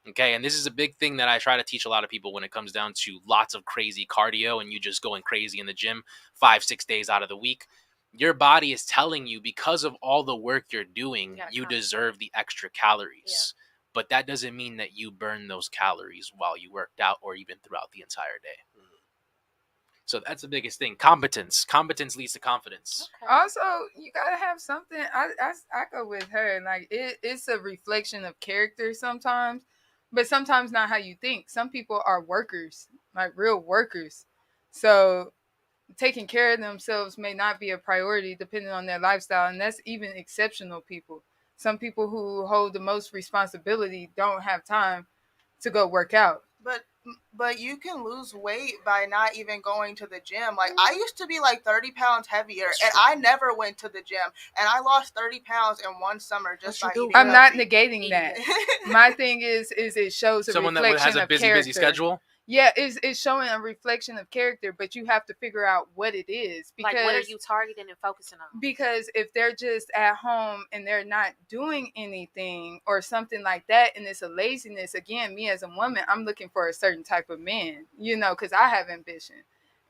Okay, and this is a big thing that I try to teach a lot of people when it comes down to lots of crazy cardio and you just going crazy in the gym 5-6 days out of the week. Your body is telling you, because of all the work you're doing, you deserve the extra calories. But that doesn't mean that you burn those calories while you worked out or even throughout the entire day. So that's the biggest thing. Competence leads to confidence. Okay. Also, you gotta have something. I go with her. Like it's a reflection of character sometimes, but sometimes not how you think. Some people are workers, like real workers. So taking care of themselves may not be a priority depending on their lifestyle, and that's even exceptional people. Some people who hold the most responsibility don't have time to go work out. But you can lose weight by not even going to the gym. Like I used to be like 30 pounds heavier, and I never went to the gym, and I lost 30 pounds in one summer just by eating I'm not healthy. negating that. My thing is it shows a Someone that reflection has a of busy character. schedule. Yeah, it's showing a reflection of character, but you have to figure out what it is. Because, like, what are you targeting and focusing on? Because if they're just at home and they're not doing anything or something like that, and it's a laziness, again, me as a woman, I'm looking for a certain type of man, because I have ambition.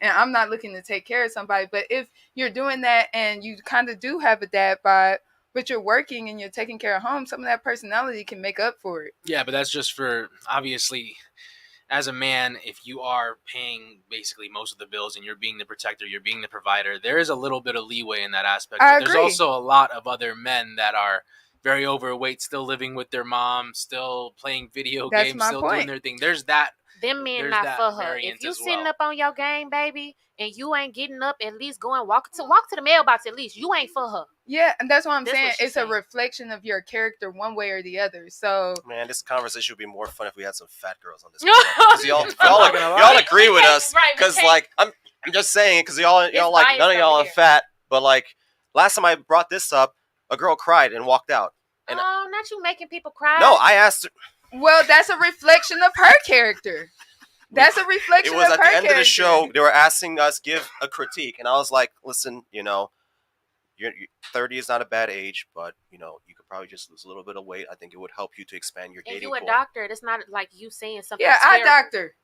And I'm not looking to take care of somebody. But if you're doing that and you kind of do have a dad bod, but you're working and you're taking care of home, some of that personality can make up for it. Yeah, but that's just for, obviously, as a man, if you are paying basically most of the bills and you're being the protector, you're being the provider, there is a little bit of leeway in that aspect. I But there's agree. also a lot of other men that are very overweight, still living with their mom, still playing video That's games, my still doing point. their thing. There's that. Them men There's not that for her. variant If you as sitting well. up on your game, baby, and you ain't getting up, at least go and walk to the mailbox. At least you ain't for her. Yeah, and that's what I'm That's saying. what she's It's saying. a reflection of your character one way or the other. So Man, this conversation would be more fun if we had some fat girls on this. Because y'all agree with us. Right, we Because can't- like I'm just saying, because y'all like biased none of y'all over are here. fat, but like last time I brought this up, a girl cried and walked out. And Oh, not you making people cry. no, I asked her. well, that's a reflection of her character. That's a reflection It was of at her the end character. of the show. They were asking us give a critique, and I was like, "Listen, you're 30 is not a bad age, but you could probably just lose a little bit of weight. I think it would help you to expand your And dating you a pool." doctor. That's not like you saying something. Yeah, I terrible. doctor.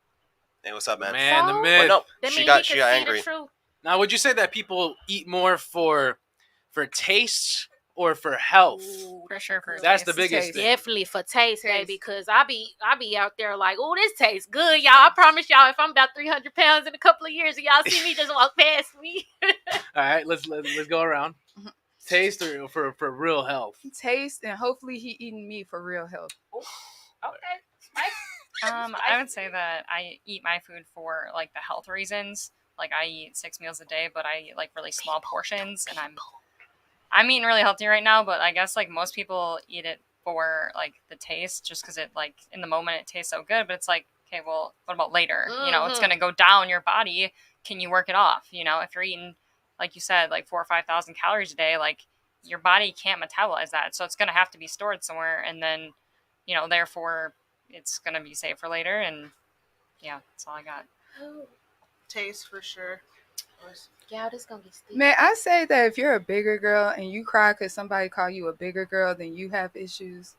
Hey, what's up, man? Man, the So? myth. But no, That she means got he could see angry. the truth. Now, would you say that people eat more for taste or for health? Ooh, For sure, for That's the taste. biggest Taste. thing. definitely for taste, Taste. baby. Cause I be out there like, oh, this tastes good, y'all. I promise y'all, if I'm about 300 pounds in a couple of years, and y'all see me just walk past me. All right, let's go around. Taste or for real health. Taste, and hopefully he eating me for real health. Okay. I would say that I eat my food I'm health reasons. Like I eat 6 meals a day, but I eat like really small portions, and I'm eating really healthy right now. But I guess like most people eat it for like the taste, just because it like in the moment it tastes so good. But it's like, okay, well, what about later? It's gonna go down your body. Can you work it off? If you're eating, like you said, like 4,000 or 5,000 calories a day, like your body can't metabolize that, so it's gonna have to be stored somewhere, and then therefore it's gonna be safe for later. And yeah, that's all I got. Taste for sure. Yeah, this gonna be sticky. Man, I say that if you're a bigger girl and you cry because somebody call you a bigger girl, then you have issues.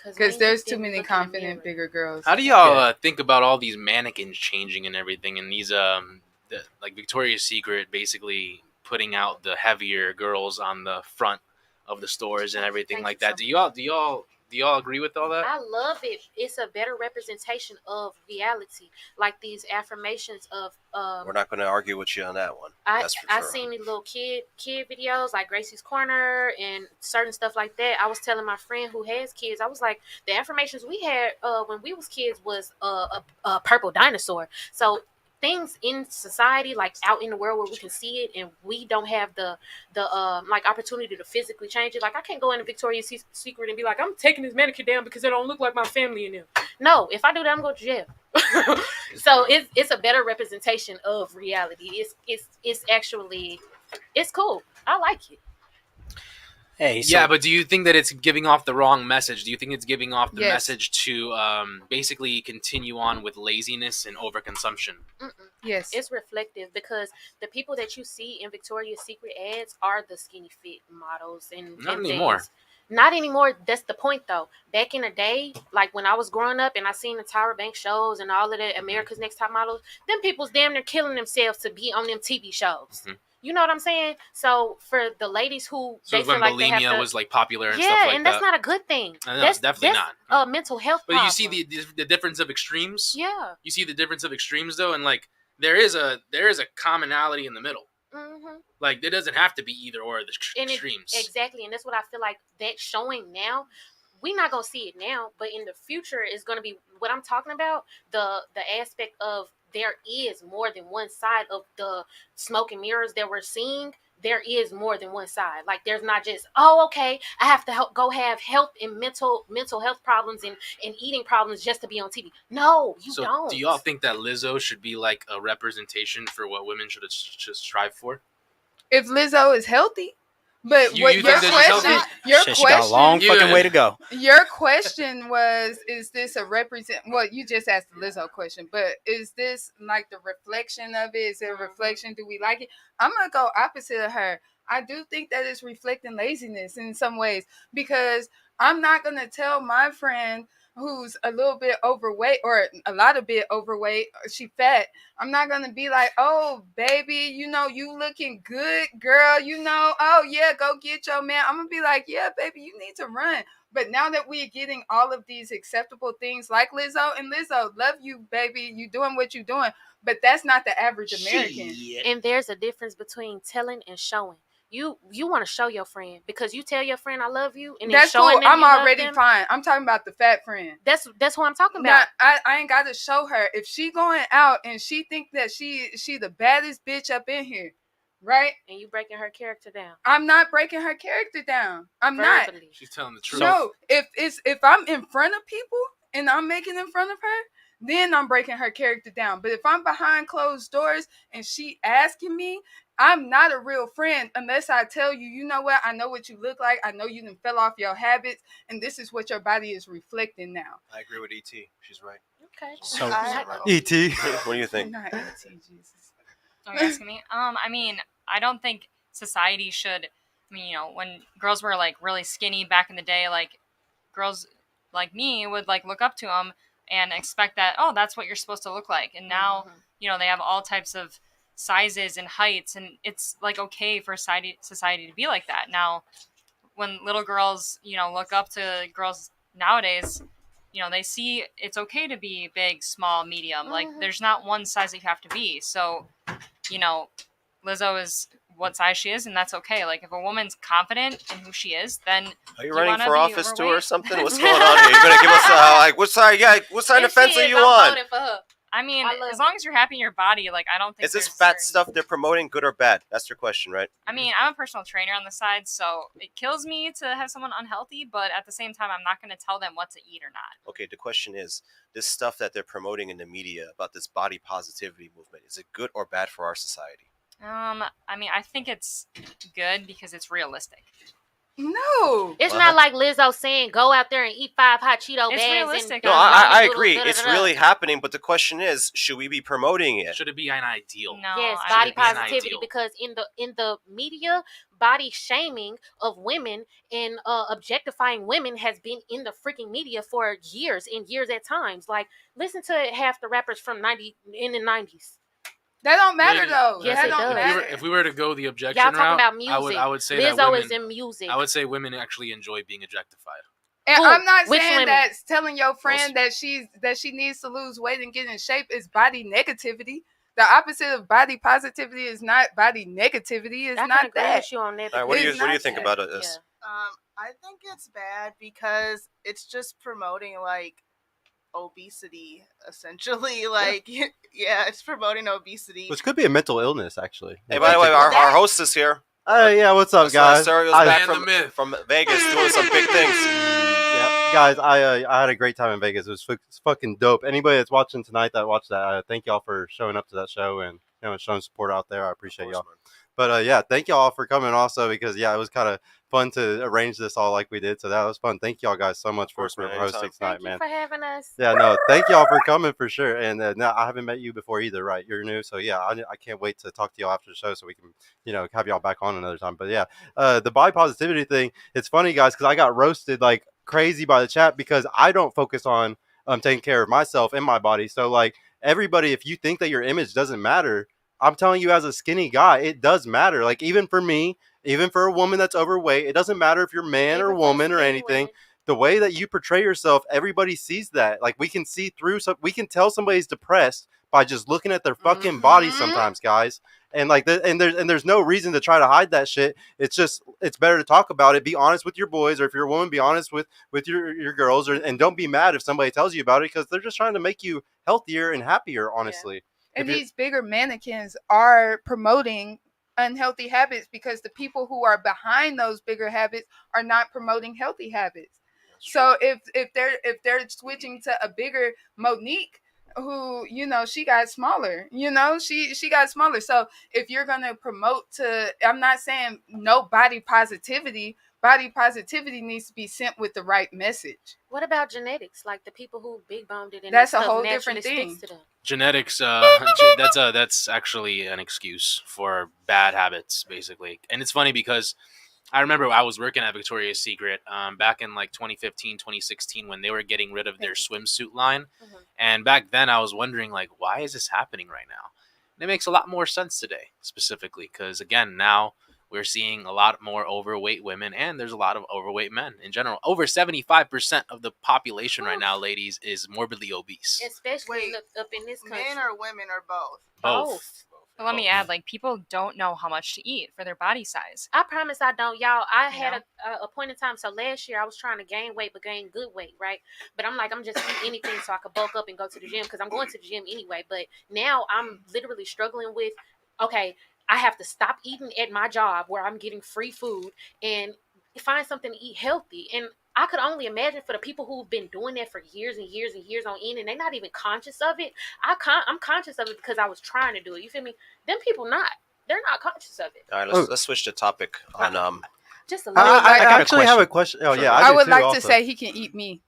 Because there's too many confident bigger girls. How do y'all think about all these mannequins changing and everything, and these like Victoria's Secret basically putting out the heavier girls on the front of the stores and everything Thank like you that? so Do y'all agree with all that? I love it. It's a better representation of reality. Like these affirmations of We're not going to argue with you on that one. I That's for sure. seen these little kid videos like Gracie's Corner and certain stuff like that. I was telling my friend who has kids, I was like, the affirmations we had when we was kids was a purple dinosaur. So things in society, like out in the world where we can see it, and we don't have the like opportunity to physically change it. Like I can't go into Victoria's Secret and be like, I'm taking this mannequin down because they don't look like my family in them. No, if I do that, I'm going to jail. So it's a better representation of reality. It's actually cool. I like it. Hey, Yeah, but do you think that it's giving off the wrong message? Do you think it's giving off the Yes. message to basically continue on with laziness and overconsumption? Yes. It's reflective because the people that you see in Victoria's Secret ads are the skinny fit models and Not and anymore. things. Not anymore. That's the point, though. Back in the day, like when I was growing up and I seen the Tyra Banks shows and all of the America's Next Top Models, them people's damn near killing themselves to be on them TV shows. Mhm. You know what I'm saying? So for the ladies who So they when feel like they have bulimia to, was like popular and yeah, stuff like and that's that. not a good thing. I know, that's definitely not. Mental health. But you problem. see the difference of extremes. Yeah. You see the difference of extremes though, and like there is a commonality in the middle. Mm-hmm. Like, it doesn't have to be either or of the extremes. Exactly, and that's what I feel like that's showing now. We're not gonna see it now, but in the future, is gonna be what I'm talking about. The aspect of there is more than one side of the smoke and mirrors that we're seeing. There is more than one side. Like, there's not just, oh, okay, I have to go have health and mental health problems and eating problems just to be on TV. No, you don't. Do y'all think that Lizzo should be like a representation for what women should strive for? If Lizzo is healthy, but You what think your that she's question? healthy? Your Shit, she got a question. long fucking way to go. Your question was, is this a well, you just asked the Lizzo question, but is this like the reflection of it? Is it a reflection? Do we like it? I'm going to go opposite of her. I do think that it's reflecting laziness in some ways, because I'm not going to tell my friend who's a little bit overweight or a lot of bit overweight, she fat. I'm not going to be like, oh, baby, you know, you looking good, girl, you know, oh, yeah, go get your man. I'm going to be like, yeah, baby, you need to run. But now that we're getting all of these acceptable things like Lizzo, and Lizzo, love you, baby, you doing what you doing, but that's not the average American. And there's a difference between telling and showing. You want to show your friend because you tell your friend I love you, and that's showing cool. them I'm you love already them. fine. I'm talking about the fat friend. That's what I'm talking Now, about. I ain't got to show her. If she going out and she think that she the baddest bitch up in here, right? And you breaking her character down. I'm not breaking her character down. I'm not. Verbally. She's telling the truth. No, if I'm in front of people and I'm making in front of her, then I'm breaking her character down. But if I'm behind closed doors and she asking me, I'm not a real friend unless I tell you, you know what? I know what you look like. I know you done fell off your habits, and this is what your body is reflecting now. I agree with ET. She's right. Okay. So, E.T. What do you think? Not ET, Jesus. Are you asking me? I mean, I don't think society should. I mean, you know, when girls were like really skinny back in the day, like girls like me would like look up to them and expect that, oh, that's what you're supposed to look like. And now, you know, they have all types of sizes and heights, and it's like okay for society to be like that. Now, when little girls, you know, look up to girls nowadays, you know, they see it's okay to be big, small, medium. Like, there's not one size that you have to be. So, you know, Lizzo is what size she is, and that's okay. Like, if a woman's confident in who she is, then Are you running for be office too or overweight? something? What's going on here? You're gonna give us like what side? Yeah, what side of the fence are you on? voting for her. I mean, I love as long as you're happy in your body, like, I don't think Is this there's fat certain- stuff they're promoting good or bad? That's your question, right? I mean, I'm a personal trainer on the side, so it kills me to have someone unhealthy, but at the same time, I'm not going to tell them what to eat or not. Okay, the question is, this stuff that they're promoting in the media about this body positivity movement, is it good or bad for our society? I mean, I think it's good because it's realistic. No. It's not like Lizzo saying go out there and eat 5 hot Cheeto It's bags. realistic. And No, I agree. It's really happening, but the question is, should we be promoting it? Should it be an ideal? No, Yes, I body Should it be an positivity, ideal? because in the media, body shaming of women and objectifying women has been in the freaking media for years and years at times. Like, listen to half the rappers from in the 90s. That don't matter Lady, though. Yes, that it don't does. matter. If we were to go the objection Y'all talking route, about music. I would say Lizzo that women, is in music. I would say women actually enjoy being objectified. And Who? I'm not Which saying women? that telling your friend that she needs to lose weight and get in shape is body negativity. The opposite of body positivity is not body negativity. It's I can not agree that. with you on that. All right, what do It's you not think that. about this? I think it's bad because it's just promoting like obesity essentially. Like yeah, it's promoting obesity. Which could be a mental illness, actually. Hey, by the way, our host is here. Yeah, what's up, guys? Sergio's I- back Man the myth. from Vegas doing some big things. Yeah, guys, I had a great time in Vegas. It was fucking dope. Anybody that's watching tonight that watched that, thank y'all for showing up to that show and showing support out there. I appreciate y'all. But yeah, thank y'all for coming also, because yeah, it was kind of fun to arrange this all like we did. So that was fun. Thank y'all guys so much for course, man, hosting anytime. tonight, Thank man. you for having us. Yeah, no, thank y'all for coming for sure. And no, I haven't met you before either, right? You're new, so yeah, I can't wait to talk to y'all after the show so we can, have y'all back on another time. But yeah, the body positivity thing, it's funny, guys, because I got roasted like crazy by the chat because I don't focus on taking care of myself and my body. So like everybody, if you think that your image doesn't matter, I'm telling you, as a skinny guy, it does matter. Like even for me, even for a woman that's overweight, it doesn't matter if you're man or woman or anything. the way that you portray yourself, everybody sees that. Like we can see through, so we can tell somebody's depressed by just looking at their fucking body sometimes, guys. And like, there's no reason to try to hide that shit. It's just, it's better to talk about it. Be honest with your boys, or if you're a woman, be honest with your girls, and don't be mad if somebody tells you about it, because they're just trying to make you healthier and happier, honestly. And these bigger mannequins are promoting unhealthy habits because the people who are behind those bigger habits are not promoting healthy habits. So if they're switching to a bigger Monique, who, you know, she got smaller, you know, she got smaller. So if you're gonna promote to, I'm not saying no body positivity needs to be sent with the right message. What about genetics? Like the people who big boned it, and That's that a stuff whole naturally different thing. sticks to them. Genetics, that's actually an excuse for bad habits, basically. And it's funny because I remember I was working at Victoria's Secret back in like 2015, 2016, when they were getting rid of their swimsuit line. And back then I was wondering, like, why is this happening right now? And it makes a lot more sense today, specifically, because, again, now we're seeing a lot more overweight women, and there's a lot of overweight men in general. Over 75% of the population right now, ladies, is morbidly obese. Especially up in this country. Men or women or both? Both. But let me add, like, people don't know how much to eat for their body size. I promise I don't, y'all. I had a point in time. So last year I was trying to gain weight, but gain good weight, right? But I'm like, I'm just eating anything so I could bulk up and go to the gym, because I'm going to the gym anyway. But now I'm literally struggling with, okay, I have to stop eating at my job where I'm getting free food and find something to eat healthy. And I could only imagine for the people who've been doing that for years and years and years on end, and they're not even conscious of it. I'm conscious of it because I was trying to do it. You feel me? Them people not. They're not conscious of it. All right, let's switch the topic on Just a little. I got a actually have a question. Oh yeah, I do would too, like also. to say he can eat me.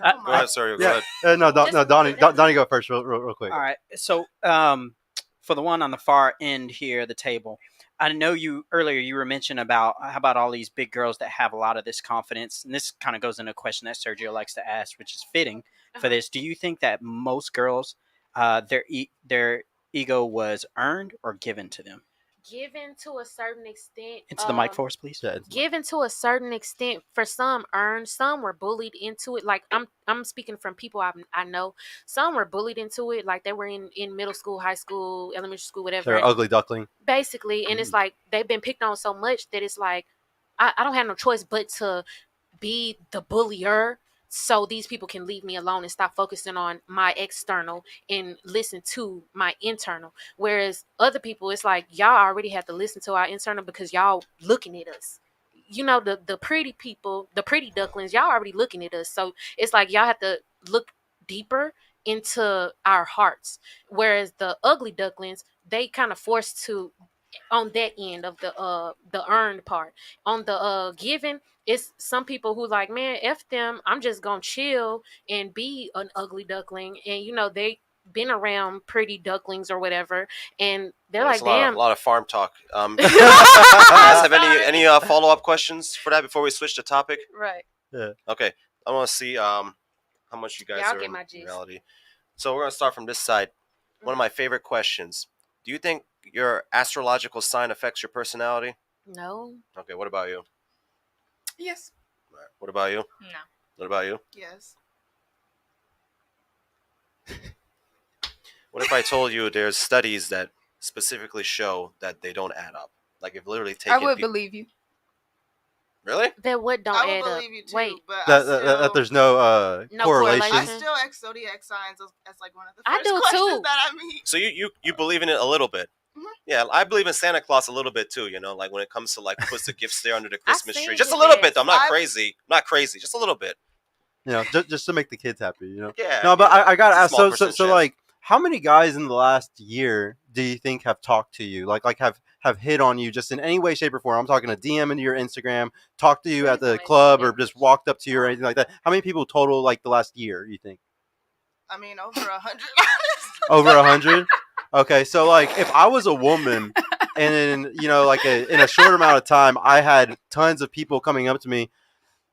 Go ahead, sorry. Go ahead. No, Donnie, go first, real quick. All right. So, for the one on the far end here of the table, I know earlier you were mentioning about how about all these big girls that have a lot of this confidence, and this kind of goes into a question that Sergio likes to ask, which is fitting for this. Do you think that most girls, their ego was earned or given to them? Given to a certain extent. Into the mic for us, please. Yeah, Given to a certain extent. For some, earned. Some were bullied into it. Like I'm speaking from people I know. Some were bullied into it. Like they were in middle school, high school, elementary school, whatever. They're ugly duckling. Basically, and it's like they've been picked on so much that it's like I don't have no choice but to be the bullier, so these people can leave me alone and stop focusing on my external and listen to my internal. Whereas other people, it's like y'all already have to listen to our internal because y'all looking at us. You know, the pretty people, the pretty ducklings, y'all already looking at us. So it's like y'all have to look deeper into our hearts. Whereas the ugly ducklings, they kind of forced to on that end of the earned part. On the giving, it's some people who like, man, F them, I'm just gonna chill and be an ugly duckling. And you know, they been around pretty ducklings or whatever, and they're like, damn. A lot of farm talk. You guys have any follow-up questions for that before we switch the topic? Right. Yeah. Okay. I want to see how much you guys I'll are get in my gist. reality. So we're going to start from this side. One of my favorite questions. Do you think your astrological sign affects your personality? No. Okay, what about you? Yes. All right, what about you? No. What about you? Yes. What if I told you there's studies that specifically show that they don't add up? Like if literally taken I would believe you. Really? That what don't I add would up. believe you too, Wait. but That there's no No correlation. I correlation. still X zodiac signs as like one of the I first do questions too. that I meet. So you believe in it a little bit? Mhm. Yeah, I believe in Santa Claus a little bit too. You know, like when it comes to like who puts the gifts there under the Christmas seen tree, just a his little ass. bit. Though. I'm not I- crazy. I'm not crazy. Just a little bit. You know, just to make the kids happy. You know. Yeah. No, but I gotta ask. Small So percent chance. like, how many guys in the last year do you think have talked to you? Like have hit on you just in any way, shape, or form? I'm talking a DM into your Instagram, talked to you at the Please don't club, answer or that just question. walked up to you or anything like that. How many people total like the last year? You think I mean, over 100. over 100? Okay, so like if I was a woman and in like in a short amount of time I had tons of people coming up to me,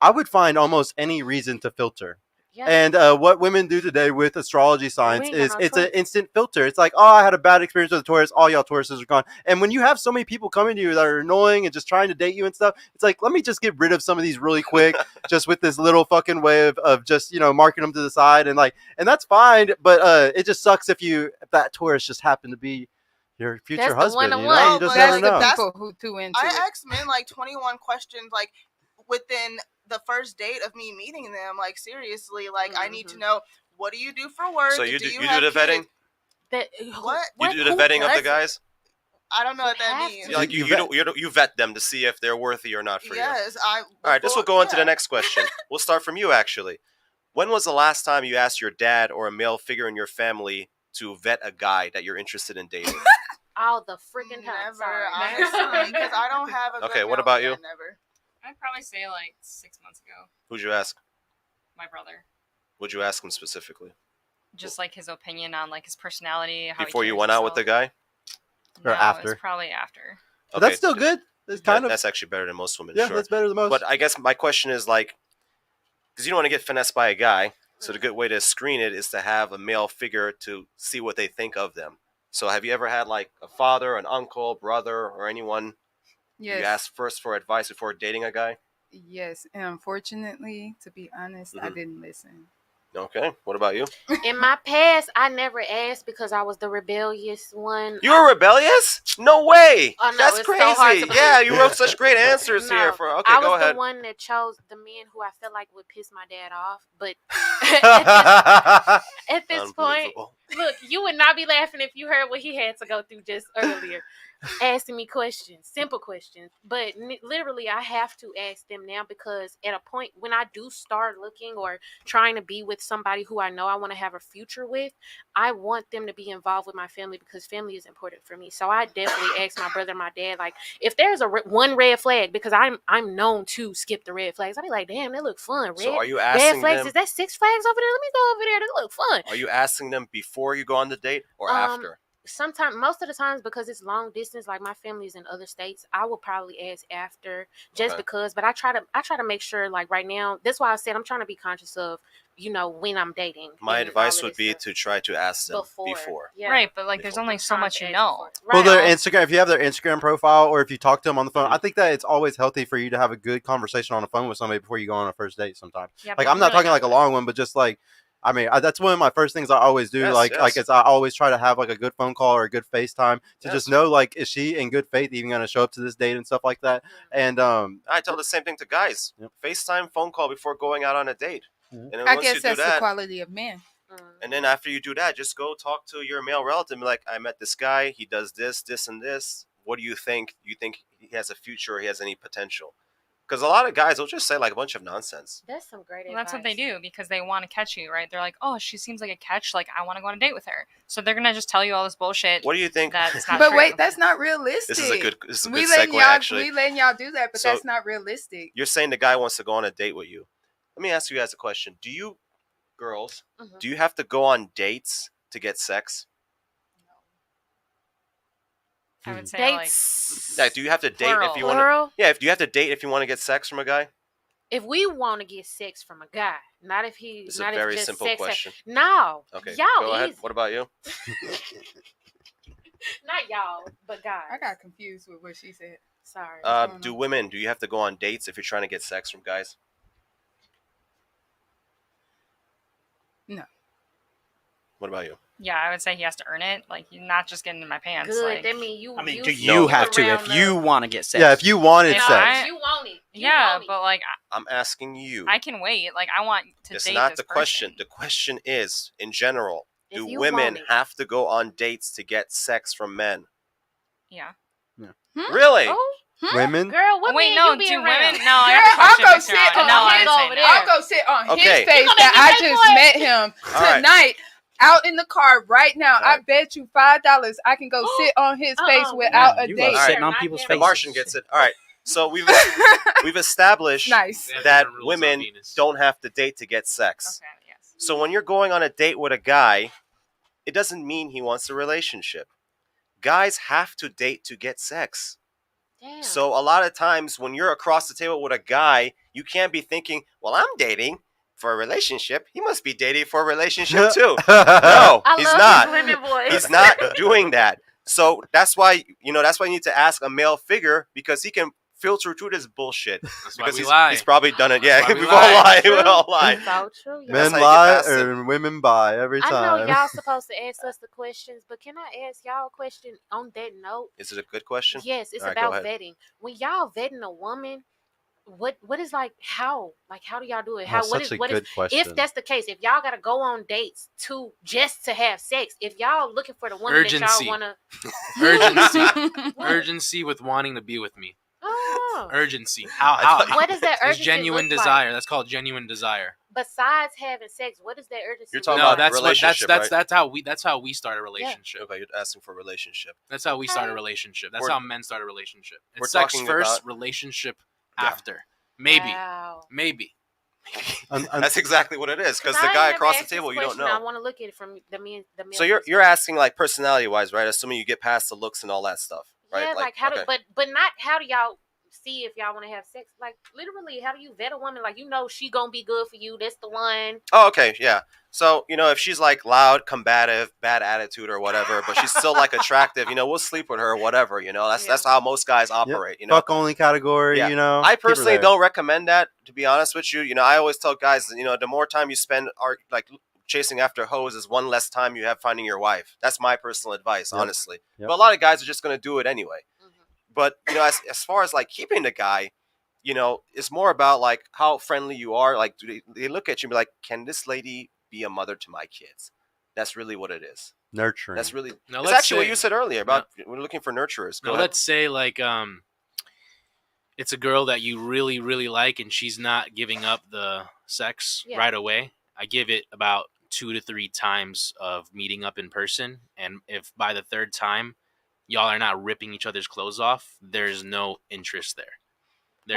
I would find almost any reason to filter. Yeah. And what women do today with astrology signs ain't got is no it's an choice. instant filter. It's like, oh, I had a bad experience with a Taurus. All y'all Tauruses are gone. And when you have so many people coming to you that are annoying and just trying to date you and stuff, it's like, let me just get rid of some of these really quick, just with this little fucking way of just, marking them to the side. And that's fine. But it just sucks if that Taurus just happened to be your future That's the husband. one-on-one. You just That's never That's the know. people who too into I it. asked men like 21 questions, like within the first date of me meeting them. Like seriously, like I need to know, what do you do for work? So you do have the vetting? kids? That, What? You do the who vetting of does the it? guys? I don't know what that have means. to. Like you vet them to see if they're worthy or not for you. Yes, All right, this will go into the next question. We'll start from you, actually. When was the last time you asked your dad or a male figure in your family to vet a guy that you're interested in dating? All the freaking time. Never, Sorry. honestly, because I don't have a. Okay, good what male about yet, you? Never. I'd probably say like 6 months ago. Who'd you ask? My brother. What'd you ask him specifically? Just like his opinion on like his personality. How Before he you carries went out with the himself. guy? Or No, after? It's probably after. But that's still good. It's kind of. That's actually better than most women. Yeah, sure. that's better than most. But I guess my question is like, because you don't want to get finessed by a guy, so the good way to screen it is to have a male figure to see what they think of them. So have you ever had like a father, an uncle, brother, or anyone you Yes. ask first for advice before dating a guy? Yes. And unfortunately, to be honest, I didn't listen. Okay. What about you? In my past, I never asked because I was the rebellious one. You were rebellious? No way. Oh, no, That's it's crazy. so hard to believe. Yeah, you wrote such great answers No, here. For okay, I go was ahead. the one that chose the men who I felt like would piss my dad off. But at this point, Unbelievable. look, you would not be laughing if you heard what he had to go through just earlier. Asking me questions, simple questions. But literally, I have to ask them now because at a point when I do start looking or trying to be with somebody who I know I want to have a future with, I want them to be involved with my family because family is important for me. So I definitely ask my brother and my dad, like, if there's one red flag, because I'm known to skip the red flags. I'll be like, damn, they look fun. So are you red asking flags? them? Is that 6 flags over there? Let me go over there. They look fun. Are you asking them before you go on the date or after? Sometimes, most of the times, because it's long distance, like my family is in other states, I will probably ask after, just because. But I try to make sure, like right now, that's why I said I'm trying to be conscious of, when I'm dating. My and advice all of would this be stuff. to try to ask them before. Yeah. Right, but like there's Before. only so Trying much to you ask know. before. Well, Right. their Instagram. If you have their Instagram profile, or if you talk to them on the phone, Mhm. I think that it's always healthy for you to have a good conversation on the phone with somebody before you go on a first date. Sometimes, Yeah, like but I'm not really talking like a long one, but just like, I mean, that's one of my first things I always do. Yes, like yes. it's I always try to have like a good phone call or a good FaceTime to Yes. just know, like, is she in good faith even going to show up to this date and stuff like that. And I tell the same thing to guys. Yep. FaceTime phone call before going out on a date. Mhm. And then I once guess you do that's the that, quality of men. and then after you do that, just go talk to your male relative and be like, I met this guy, he does this, this, and this. What do you think? Do you think he has a future or he has any potential? Because a lot of guys will just say like a bunch of nonsense. That's some great Well, advice. that's what they do because they want to catch you, right? They're like, oh, she seems like a catch. Like, I want to go on a date with her. So they're gonna just tell you all this bullshit. What do you think? That's not But true. wait, that's not realistic. This is a good we letting segue, y'all actually. we letting y'all do that, but So- that's not realistic. You're saying the guy wants to go on a date with you. Let me ask you guys a question. Do you, girls, Mhm. do you have to go on dates to get sex? I would say Dates. Like, do you have to date Plural. if you want to? Plural. Yeah, if you have to date if you want to get sex from a guy. If we want to get sex from a guy, not if he, It's not a very if just simple sex. question. No. Okay, Y'all go ahead. easy. What about you? Not y'all, but guys. I got confused with what she said. Sorry. Do women? Do you have to go on dates if you're trying to get sex from guys? No. What about you? yeah, I would say he has to earn it. Like, you're not just getting in my pants. Good. Like, That mean you. I mean, you do No. you have to around if you the- want to get sex? Yeah, if you wanted If sex. I- You want it. You yeah, want it. but like, I'm asking you. I can wait. Like, I want to It's date not this the question. person. The question is, in general, If do you women want it. have to go on dates to get sex from men? Yeah. Really? Oh, Women. girl, what Wait, men no, you be do around? women? No, I Girl, have to I'll question go this sit around. on No, I his would say over no. there. I'll go sit on Okay. his You face gonna that make I me just pay met him All right. tonight out in the car right now. All right. I bet you $5 I can go sit on his face without Yeah, a you date. love sitting All on right. people's The The faces. Martian gets it. All right. So we've established Nice. They have that different rules on women Venus. don't have to date to get sex. Okay, yes. So when you're going on a date with a guy, it doesn't mean he wants a relationship. Guys have to date to get sex. Damn. So a lot of times when you're across the table with a guy, you can't be thinking, well, I'm dating for a relationship, he must be dating for a relationship too. No, I he's love not. his women voice. He's not doing that. So that's why you need to ask a male figure, because he can filter through this bullshit. That's why Because we lie. he's probably done it. That's Yeah, why we we've all lie. lied. True. We all lied. So true. That's Men how you get lie past it. and women buy every I time. know y'all supposed to ask us the questions, but can I ask y'all a question on that note? Is it a good question? Yes, it's All right, go about ahead. vetting. When y'all vetting a woman, what is how do y'all do it? Oh, What such a is good question. if that's the case? If y'all gotta go on dates just to have sex, if y'all looking for the woman that Urgency. y'all wanna Urgency with wanting to be with me. oh. Urgency. I How? thought you- What does that It's urgency genuine look like? desire. That's called genuine desire. Besides having sex, what is that urgency? You're look talking No, about like? that's relationship, right? that's how we start a relationship. Okay, you're asking for a relationship. That's how we start a Okay. relationship. That's We're- how men start a relationship. we're It's sex talking first, about- relationship Yeah. after. Maybe. Wow. Maybe. That's exactly what it is. Because I the ain't guy never across the asked this table, you don't question. I know. want to look at it from the male So you're asking like personality wise, right? Assuming you get past the looks and all that stuff, right? Yeah, like how okay. do but not how do y'all see if y'all want to have sex? Like literally, how do you vet a woman? Like she gonna be good for you. That's the one. Oh, okay, yeah. So if she's like loud, combative, bad attitude or whatever, but she's still like attractive, we'll sleep with her or whatever. That's how most guys operate. Fuck only category, Yeah. I keep her personally there. don't recommend that, to be honest with you. I always tell guys, the more time you spend chasing after hoes is one less time you have finding your wife. That's my personal advice, Yep. honestly. Yep. But a lot of guys are just going to do it anyway. Mhm. But as far as like keeping the guy, it's more about like how friendly you are. Like, do they look at you and be like, can this lady be a mother to my kids? That's really what it is. Nurturing. That's really. Now, It's let's actually what say- you said earlier about we're looking for nurturers. Go Now ahead. let's say like it's a girl that you really, really like and she's not giving up the sex Yeah. right away. I give it about 2 to 3 times of meeting up in person, and if by the third time y'all are not ripping each other's clothes off, there's no interest there.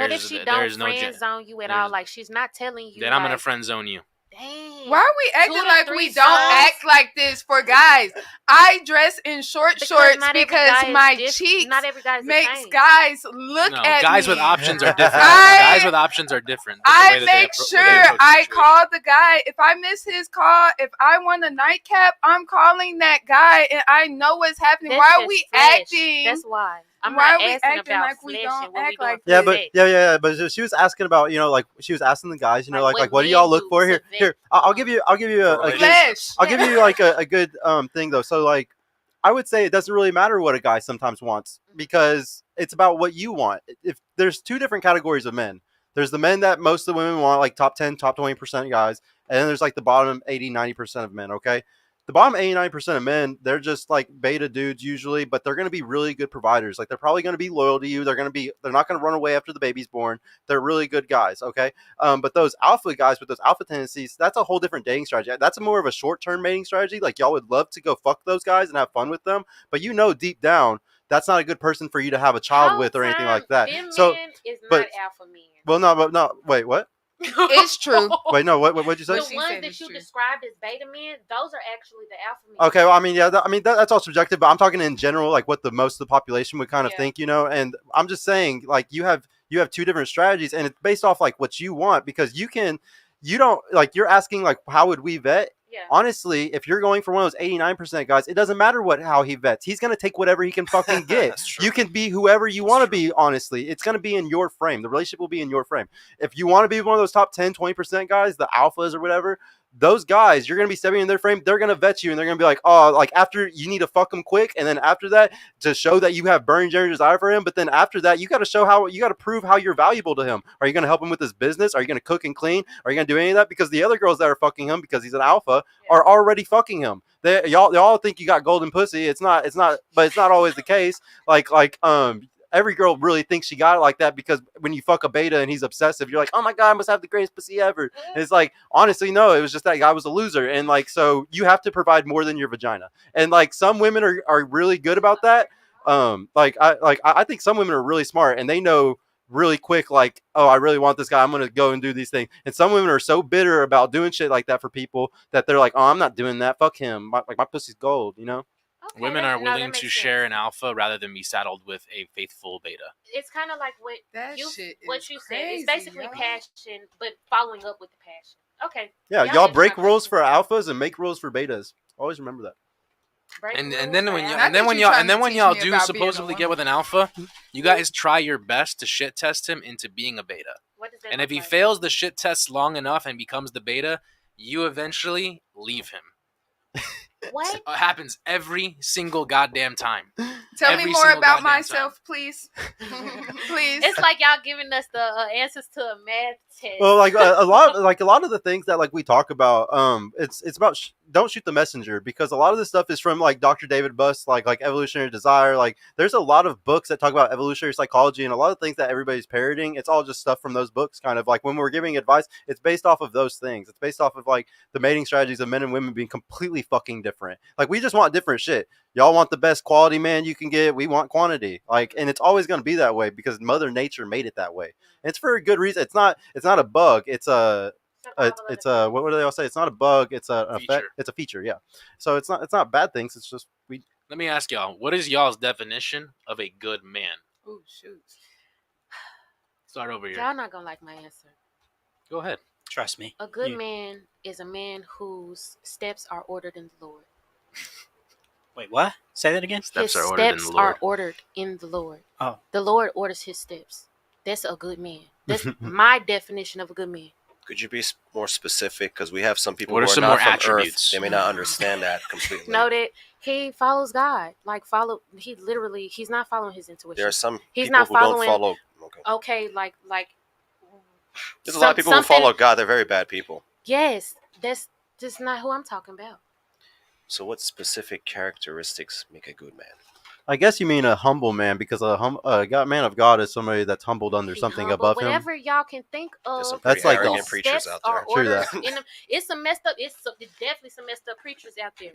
What if she don't friend zone you at all? Like she's not telling you. Then I'm gonna friend zone you. Dang. Why are we acting 2 to like 3 we don't songs? act like this for guys? I dress in short Because shorts not every because guy is my diff- cheeks not every guy's the makes same. guys look No, at guys me. with options are different. I- Guys with options are different. With the way I that they make appro- sure way they approach the I situation. call the guy. If I miss his call, if I want a nightcap, I'm calling that guy and I know what's happening. That's Why are just we flesh. acting? That's why. I'm Why not are we asking acting about like we flesh don't and what we act doing like for Yeah, that? but sex. yeah. But she was asking about, like she was asking the guys, Like what do what y'all men look do for to here? vet. Here, I'll give you For a good, relationship. Flesh. I'll give you like a good thing though. So like, I would say it doesn't really matter what a guy sometimes wants because it's about what you want. If there's 2 different categories of men, there's the men that most of the women want, like top 10, top 20% guys, and then there's like the bottom 80, 90% of men. Okay. The bottom 89% of men, they're just like beta dudes usually, but they're going to be really good providers. Like they're probably going to be loyal to you. They're not going to run away after the baby's born. They're really good guys. Okay. But those alpha guys with those alpha tendencies, that's a whole different dating strategy. That's more of a short-term mating strategy. Like y'all would love to go fuck those guys and have fun with them, but deep down, that's not a good person for you to have a child Whole with or anything time, like that. Them So, men is but- not alpha men. well, no, wait, what? It's true. Wait, no, what'd you say? The She ones said that it's you true. described as beta men, those are actually the alpha men. Okay, well, I mean, yeah, that's all subjective, but I'm talking in general, like what the most of the population would kind of Yeah. think, and I'm just saying, like, you have 2 different strategies, and it's based off like what you want because you don't like you're asking like how would we vet? Yeah. Honestly, if you're going for one of those 89% guys, it doesn't matter how he vets. He's gonna take whatever he can fucking get. That's true. You can be whoever you want to be. Honestly, it's gonna be in your frame. The relationship will be in your frame. If you want to be one of those top 10, 20% guys, the alphas or whatever, those guys, you're going to be stepping in their frame. They're going to vet you and they're going to be like, oh, like after you need to fuck him quick. And then after that, to show that you have burning general desire for him. But then after that, you got to prove how you're valuable to him. Are you going to help him with his business? Are you going to cook and clean? Are you going to do any of that? Because the other girls that are fucking him because he's an alpha are already fucking him. They all think you got golden pussy. It's not, but it's not always the case. Every girl really thinks she got it like that because when you fuck a beta and he's obsessive, you're like, oh my God, I must have the greatest pussy ever. And it's like, honestly, no, it was just that guy was a loser. And like, so you have to provide more than your vagina. And like some women are really good about that. I think some women are really smart and they know really quick, like, oh, I really want this guy. I'm going to go and do these things. And some women are so bitter about doing shit like that for people that they're like, oh, I'm not doing that. Fuck him. My pussy's gold, Okay, Women are no, willing that to makes share sense. an alpha rather than be saddled with a faithful beta. It's kind of like what That you shit what is you said. It's crazy, basically y'all. passion, but following up with the passion. Okay. Yeah, Y'all y'all answer break my rules question. for alphas and make rules for betas. Always remember that. Break And rules then for when you alphas. I and then think when you y'all trying and then to when teach y'all me do about being a supposedly get woman. with an alpha, you guys try your best to shit test him into being a beta. What does that And look if he like? fails the shit test long enough and becomes the beta, you eventually leave him. What? It happens every single goddamn time. Tell me Every more single about goddamn myself, please. Please. It's like y'all giving us the answers to a math test. Well, like a lot of the things that like we talk about, it's about don't shoot the messenger, because a lot of this stuff is from like Dr. David Buss, like evolutionary desire. Like there's a lot of books that talk about evolutionary psychology, and a lot of things that everybody's parroting. It's all just stuff from those books. Kind of like when we're giving advice, it's based off of those things. It's based off of like the mating strategies of men and women being completely fucking different. Like we just want different shit. Y'all want the best quality man you can get. We want quantity. Like, and it's always going to be that way because Mother Nature made it that way. And it's for a good reason. It's not a bug. It's a what do they all say? It's not a bug. It's an effect. Feature. It's a feature. Yeah. So it's not bad things. It's just we. Let me ask y'all, what is y'all's definition of a good man? Oh shoot. Start over here. Y'all not gonna like my answer. Go ahead. Trust me. A good man is a man whose steps are ordered in the Lord. Wait, what? Say that again. Steps His are ordered in steps the Lord. are ordered in the Lord. Oh. The Lord orders his steps. That's a good man. That's my definition of a good man. Could you be more specific? Because we have some people What who are are some not more from attributes? Earth. They may not understand that completely. Know that he follows God. He's not following his intuition. There are some He's people not who don't following- follow. Okay. Okay, like There's a lot of people who follow God. They're very bad people. Yes, that's just not who I'm talking about. So what specific characteristics make a good man? I guess you mean a humble man, because a man of God is somebody that's humbled under Be something humble, above him. whatever y'all can think There's some of. That's pretty like the- arrogant preachers Steps out are there. True ordered that. in them. It's some messed up. It's definitely some messed up preachers out there.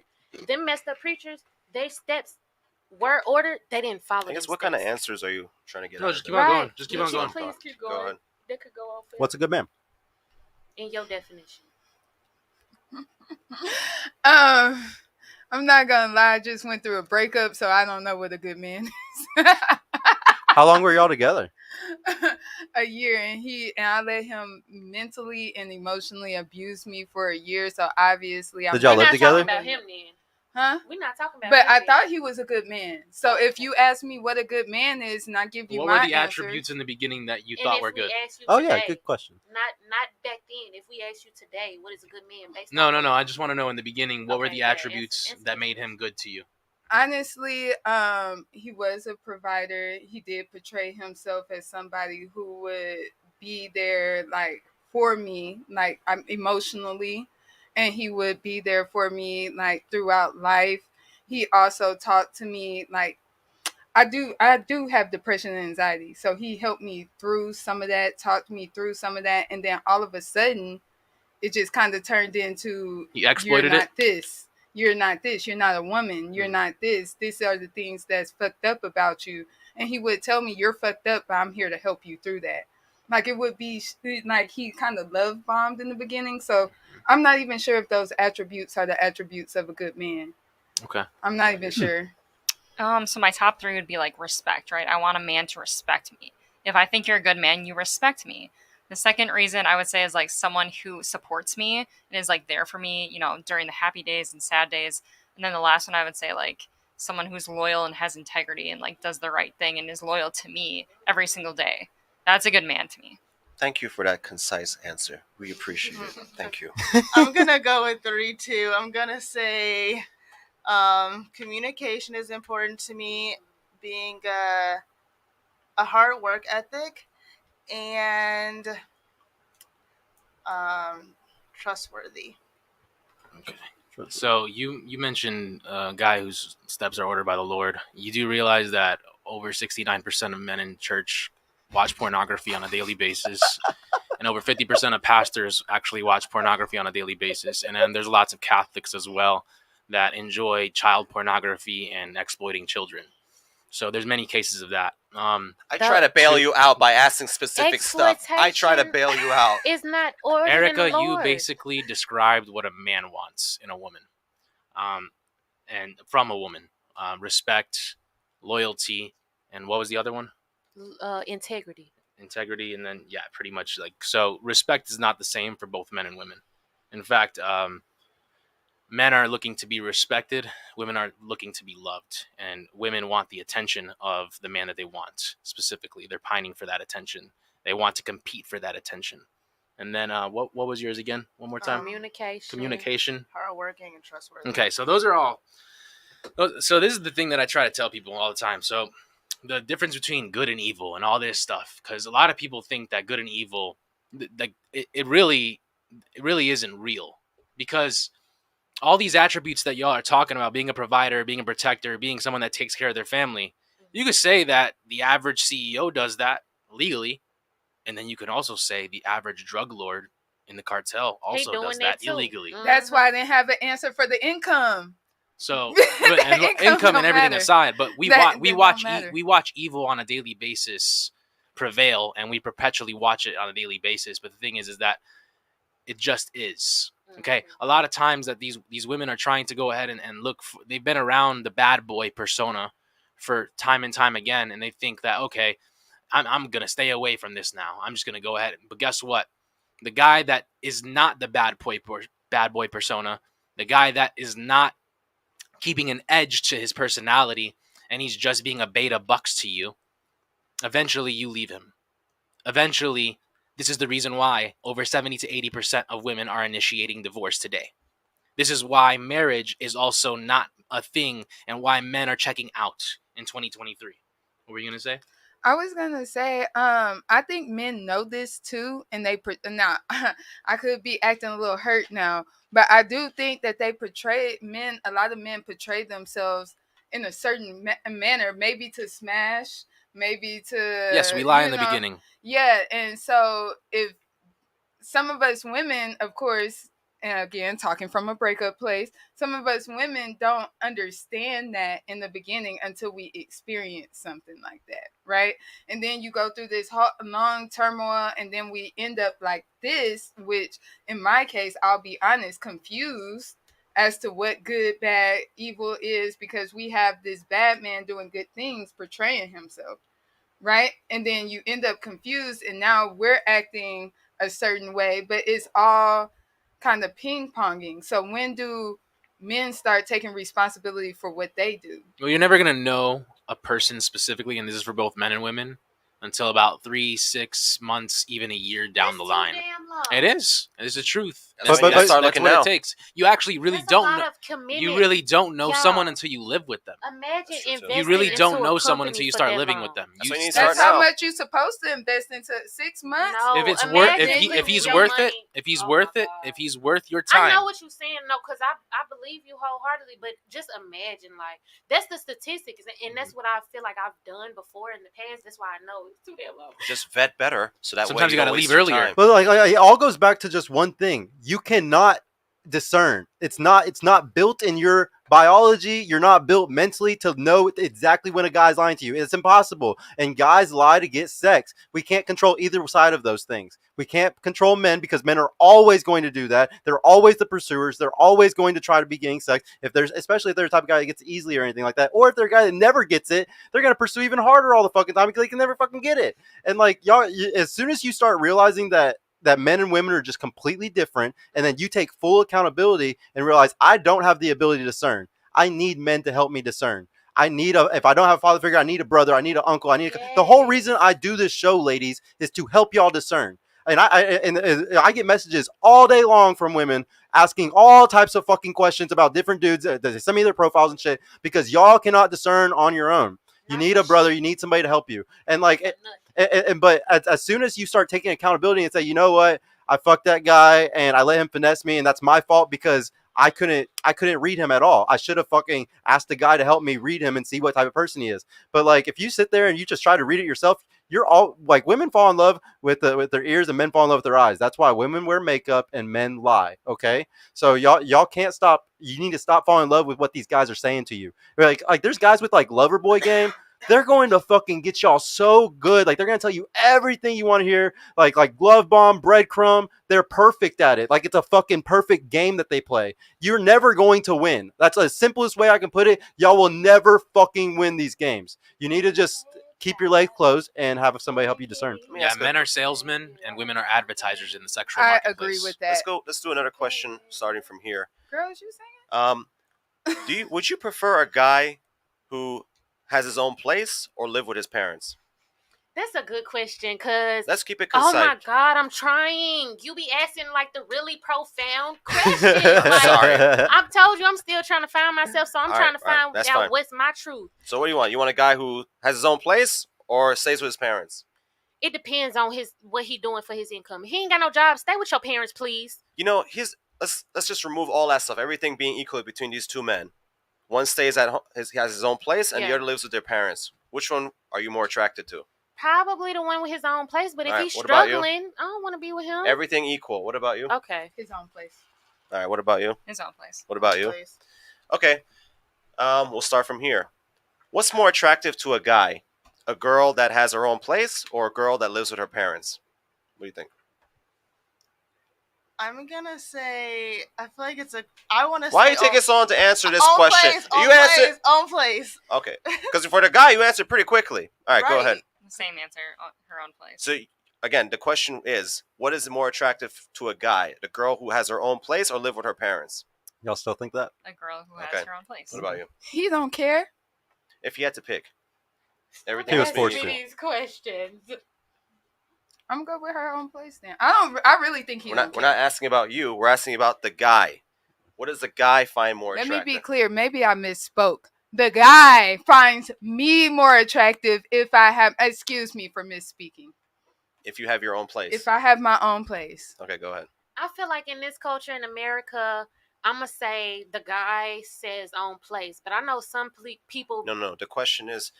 Them messed up preachers, their steps were ordered. They didn't follow. I guess them what kind of steps. answers are you trying to get? No, out just of keep them? on Right. going. Just keep on going. Please keep Go going. ahead. That could go on. What's a good man? In your definition? I'm not gonna lie, I just went through a breakup, so I don't know what a good man is. How long were y'all together? A year, and I let him mentally and emotionally abuse me for a year. So obviously, Did y'all We're live not together? talking about him then. Huh? We're not talking about But him I then. thought he was a good man. So if you ask me what a good man is, and I give you What my were the answer, attributes in the beginning that you And thought if were we good? ask you Oh today, yeah, good question. not back then. If we ask you today, what is a good man based No, on no, what- no. I just want to know in the beginning, what were Okay, the yeah, attributes answer that made this. him good to you? honestly, he was a provider. He did portray himself as somebody who would be there, like for me, like I'm emotionally, and he would be there for me, like throughout life. He also talked to me like I do have depression and anxiety, so he helped me through some of that, talked me through some of that, and then all of a sudden, it just kind of turned into He exploited you're it? not this, you're not this, you're not a woman, you're Mm. not this. These are the things that's fucked up about you, and he would tell me you're fucked up, but I'm here to help you through that. Like it would be like he kind of love bombed in the beginning, so I'm not even sure if those attributes are the attributes of a good man. Okay. I'm not even sure. So my top 3 would be like respect, right? I want a man to respect me. If I think you're a good man, you respect me. The second reason I would say is like someone who supports me and is like there for me, during the happy days and sad days. And then the last one I would say like someone who's loyal and has integrity and like does the right thing and is loyal to me every single day. That's a good man to me. Thank you for that concise answer. We appreciate it. Thank you. I'm gonna go with 3 too. I'm gonna say communication is important to me, being a hard work ethic, and trustworthy. Okay. So you mentioned a guy whose steps are ordered by the Lord. You do realize that over 69% of men in church watch pornography on a daily basis, and over 50% of pastors actually watch pornography on a daily basis. And then there's lots of Catholics as well that enjoy child pornography and exploiting children. So there's many cases of that. I try to bail you out by asking specific stuff. I try to Exploitation bail you out. It's not ordered in Erica, the you Lord. basically described what a man wants in a woman, and from a woman. Respect, loyalty, and what was the other one? Integrity. Integrity, and then yeah, pretty much like so. Respect is not the same for both men and women. In fact, men are looking to be respected, women are looking to be loved, and women want the attention of the man that they want. Specifically, they're pining for that attention. They want to compete for that attention. And then what was yours again? One more time. Communication. Hardworking and trustworthy. Okay, so those are all. So this is the thing that I try to tell people all the time. So the difference between good and evil and all this stuff, because a lot of people think that good and evil, like it really isn't real, because all these attributes that y'all are talking about, being a provider, being a protector, being someone that takes care of their family, you could say that the average CEO does that legally, and then you can also say the average drug lord in the cartel also does that illegally. That's why I didn't have an answer for the income. So, and income and everything aside, but we watch evil on a daily basis prevail, and we perpetually watch it on a daily basis. But the thing is that it just is. Okay, a lot of times that these women are trying to go ahead and look for, they've been around the bad boy persona for time and time again, and they think that, okay, I'm gonna stay away from this now. I'm just gonna go ahead. But guess what? The guy that is not the bad boy persona, the guy that is not keeping an edge to his personality, and he's just being a beta bucks to you, eventually you leave him. Eventually, this is the reason why over 70 to 80% of women are initiating divorce today. This is why marriage is also not a thing, and why men are checking out in 2023. What were you going to say? I was going to say, I think men know this too, and now, I could be acting a little hurt now, but I do think that a lot of men portray themselves in a certain manner, maybe to smash, maybe to... Yes, we lie in the beginning. Yeah, and so if some of us women, of course, and again, talking from a breakup place, some of us women don't understand that in the beginning until we experience something like that, right? And then you go through this long turmoil, and then we end up like this, which in my case, I'll be honest, confused as to what good, bad, evil is, because we have this bad man doing good things, portraying himself, right? And then you end up confused, and now we're acting a certain way, but it's all kind of ping-ponging. So when do men start taking responsibility for what they do? Well, you're never going to know a person specifically, and this is for both men and women, until about 3, 6 months, even a year down the line. It is. It is the truth. That's what it takes. You actually really don't know. You really don't know someone until you live with them. Imagine investing. You really don't know someone until you start living with them. That's how much you're supposed to invest into 6 months. No, if it's if he's worth it, if he's worth your time. I know what you're saying, because I believe you wholeheartedly. But just imagine, like, that's the statistics, and that's what I feel like I've done before in the past. That's why I know it's too damn low. Just vet better, so that sometimes way you gotta leave earlier. But like it all goes back to just one thing: you cannot discern. It's not built in your biology. You're not built mentally to know exactly when a guy's lying to you. It's impossible. And guys lie to get sex. We can't control either side of those things. We can't control men, because men are always going to do that. They're always the pursuers. They're always going to try to be getting sex. Especially if they're the type of guy that gets it easily or anything like that, or if they're a guy that never gets it, they're gonna pursue even harder all the fucking time because they can never fucking get it. And like y'all, as soon as you start realizing that men and women are just completely different, and then you take full accountability and realize, I don't have the ability to discern. I need men to help me discern. If I don't have a father figure, I need a brother, I need an uncle, the whole reason I do this show, ladies, is to help y'all discern. And I get messages all day long from women asking all types of fucking questions about different dudes. They send me their profiles and shit, because y'all cannot discern on your own. You need a brother. You need somebody to help you. And like, but as soon as you start taking accountability and say, you know what, I fucked that guy and I let him finesse me, and that's my fault because I couldn't read him at all. I should have fucking asked the guy to help me read him and see what type of person he is. But like, if you sit there and you just try to read it yourself, you're all like, women fall in love with their ears and men fall in love with their eyes. That's why women wear makeup and men lie. Okay, so y'all can't stop. You need to stop falling in love with what these guys are saying to you. Like there's guys with like Loverboy game. They're going to fucking get y'all so good. Like, they're going to tell you everything you want to hear. Like glove bomb, breadcrumb. They're perfect at it. Like, it's a fucking perfect game that they play. You're never going to win. That's the simplest way I can put it. Y'all will never fucking win these games. You need to just keep your legs closed and have somebody help you discern. Yeah, men are salesmen and women are advertisers in the sexual I marketplace. agree with that. Let's do another question starting from here. Girls, you saying? Would you prefer a guy who has his own place or live with his parents? That's a good question, cause Let's keep it concise. oh my God, I'm trying. You be asking like the really profound questions. Like, Sorry. I've told you I'm still trying to find myself, so I'm All trying right, to find that's out fine. what's my truth. So what do you want? You want a guy who has his own place or stays with his parents? It depends on what he doing for his income. He ain't got no job. Stay with your parents, please. You know, let's just remove all that stuff. Everything being equal between these two men. One stays at home, he has his own place, and the Yeah. other lives with their parents. Which one are you more attracted to? Probably the one with his own place, but if All right, he's what about you? struggling, I don't want to be with him. Everything equal. What about you? Okay. His own place. All right, what about you? His own place. What about you? Place. Okay, we'll start from here. What's more attractive to a guy? A girl that has her own place or a girl that lives with her parents? What do you think? I'm gonna say I feel like it's a. I want to. Why are you taking so long to answer this own question? Place, own You answer. place, own place. Okay, because for the guy, you answered pretty quickly. All right, go ahead. Same answer. Her own place. So again, the question is, what is more attractive to a guy? The girl who has her own place or live with her parents? Y'all still think that? A girl who has Okay. her own place. What about you? He don't care. If you had to pick, everything He was else forced being to. equal. These questions. I'm good with her own place then. I really think he We're don't not care. asking about you. We're asking about the guy. What does the guy find more Let attractive? me be clear. Maybe I misspoke. The guy finds me more attractive if I have. Excuse me for misspeaking. If you have your own place. If I have my own place. Okay, go ahead. I feel like in this culture in America, I'm going to say the guy says own place. But I know some people. No. The question is,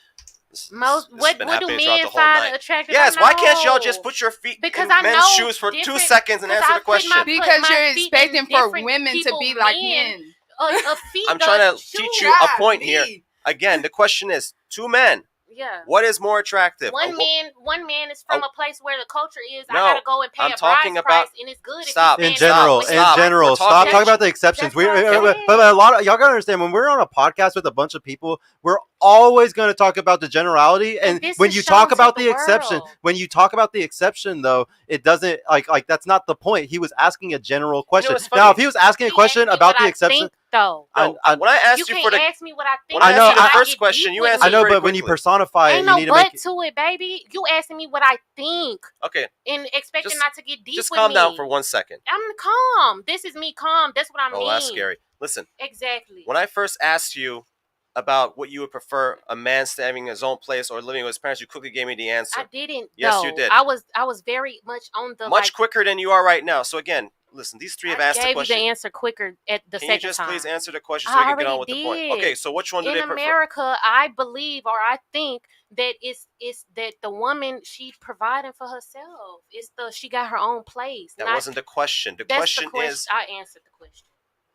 this Most has what been do happening throughout men the whole find night. attractive? Yes, I why can't y'all know. just put your feet Because in I men's know shoes for 2 different- seconds and because answer I the put my question? Because my you're feet expecting in for different women to people, be like men. men. A feet I'm trying to does teach shoes. you a God, point me. here. Again, the question is, two men. Yeah. What is more attractive? One man is from a place where the culture is. No, I gotta go and pay I'm a talking bride's about- price, and it's good. Stop. If you In stand general, up with in your Stop. wife. general, We're stop talking- talking about the exceptions. That's what I said. But a lot of y'all gotta understand when we're on a podcast with a bunch of people, we're always going to talk about the generality. And this when is you talk shown to about the the exception, world. when you talk about the exception, though, it doesn't like that's not the point. He was asking a general question. what's Now, funny? if he was asking a He question asked me about what the I exception, think, though. No, I- when I You asked you can't for the ask me what I think. when I I know, asked you the I- first get question, deep you with answered I know, very but when you quickly. personify it, Ain't you no need to make but to it, baby. You asking me what I think Okay, and expecting Just- not to get deep just with calm me. down for 1 second. I'm calm. This is me calm. That's what I mean. Oh, that's scary. Listen, Exactly. when I first asked you about what you would prefer, a man having his own place or living with his parents, you quickly gave me the answer. I didn't. Yes, though. you did. I was very much on the Much quicker than you are right now. So again, listen, these three have I asked the gave you question. the answer quicker at the Can second you just time. please answer the question so I we can get on with already the point? did. Okay, so which one do In they prefer? America, I believe or I think that it's that the woman she providing for herself. She got her own place. That not, wasn't the question. The that's question the question. is, I answered the question.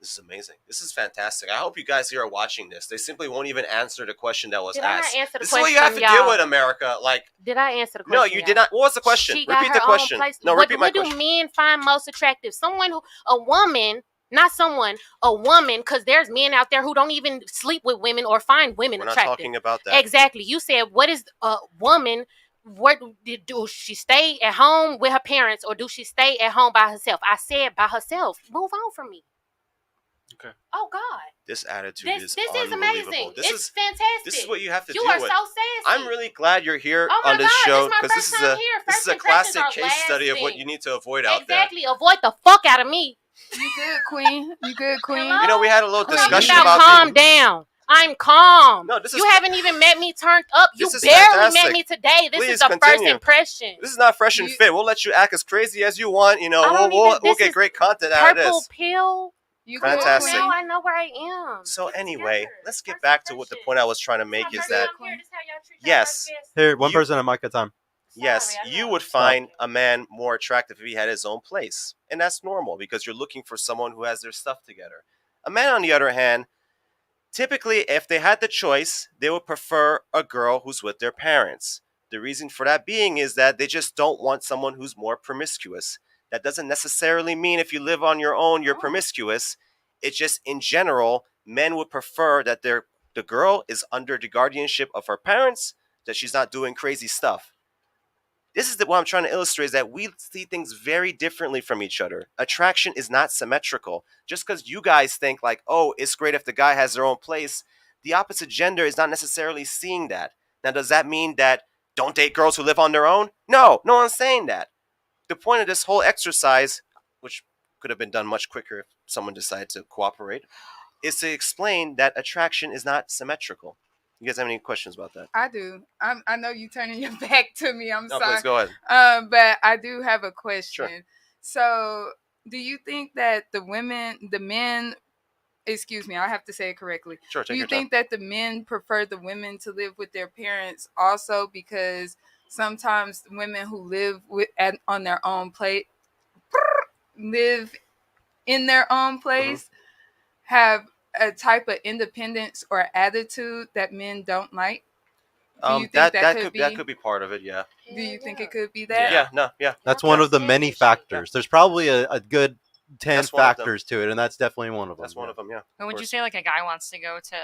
this is amazing. This is fantastic. I hope you guys here are watching this. They simply won't even answer the question that was Did I not asked. answer the This is question? what you have to y'all? deal with, America. Like, Did I answer the question? no, you did not. What was the question? She got Repeat her the question. Own place. No, what, repeat my what question. do men find most attractive? A woman, not someone, a woman, because there's men out there who don't even sleep with women or find women We're not attractive. talking about that. Exactly. You said, what is a woman? What do she stay at home with her parents or do she stay at home by herself? I said by herself. Move on from me. Okay. Oh God. This attitude This is is unbelievable. amazing. This It's is fantastic. this is what you have to you deal are with. so sassy. I'm really glad you're here Oh my on this God, show this is my because first time here. this is First a impressions classic are case study of what lasting. you need to avoid out there. Exactly. Avoid the fuck out of me. You good, queen? You good, queen? Hello? You know, we had a little No, discussion you about calm down. I'm calm. No, this is you haven't even met me turned up. You This is barely fantastic. met me today. This Please is the first continue. impression. This is not fresh and fit. We'll let you act as crazy as you want. You know, I don't we'll this get is great content out of Purple this. pill. You Fantastic. good, Now queen? I know where I am. So Get it anyway, together. let's get First back to what the impression. point I was trying to make This is my that first time here. This how y'all treat y'all yes, first guests. here one You- person at mic at a time. yes, Sorry, I you know. would find a man more attractive if he had his own place. And that's normal because you're looking for someone who has their stuff together. A man, on the other hand, typically, if they had the choice, they would prefer a girl who's with their parents. The reason for that being is that they just don't want someone who's more promiscuous. That doesn't necessarily mean if you live on your own, you're promiscuous. It's just in general, men would prefer that the girl is under the guardianship of her parents that she's not doing crazy stuff. This is what I'm trying to illustrate, is that we see things very differently from each other. Attraction is not symmetrical. Just because you guys think like, oh, it's great if the guy has their own place, the opposite gender is not necessarily seeing that. Now, does that mean that don't date girls who live on their own? No one's saying that. The point of this whole exercise, which could have been done much quicker if someone decided to cooperate, is to explain that attraction is not symmetrical. You guys have any questions about that? I do. I know you turning your back to me. I'm No, sorry. please go ahead. But I do have a question. Sure. So, do you think that the men, excuse me, I have to say it correctly. Sure, Do take you your time. think that the men prefer the women to live with their parents also because sometimes women who live on their own place live in their own place have a type of independence or attitude that men don't like? Do you think that could be part of it, yeah. Do you think it could be that? Yeah. That's one of the many factors. There's probably a good 10 That's one of them. factors to it, and that's definitely one of them. That's one of them, yeah. But would you say like a guy wants to go to,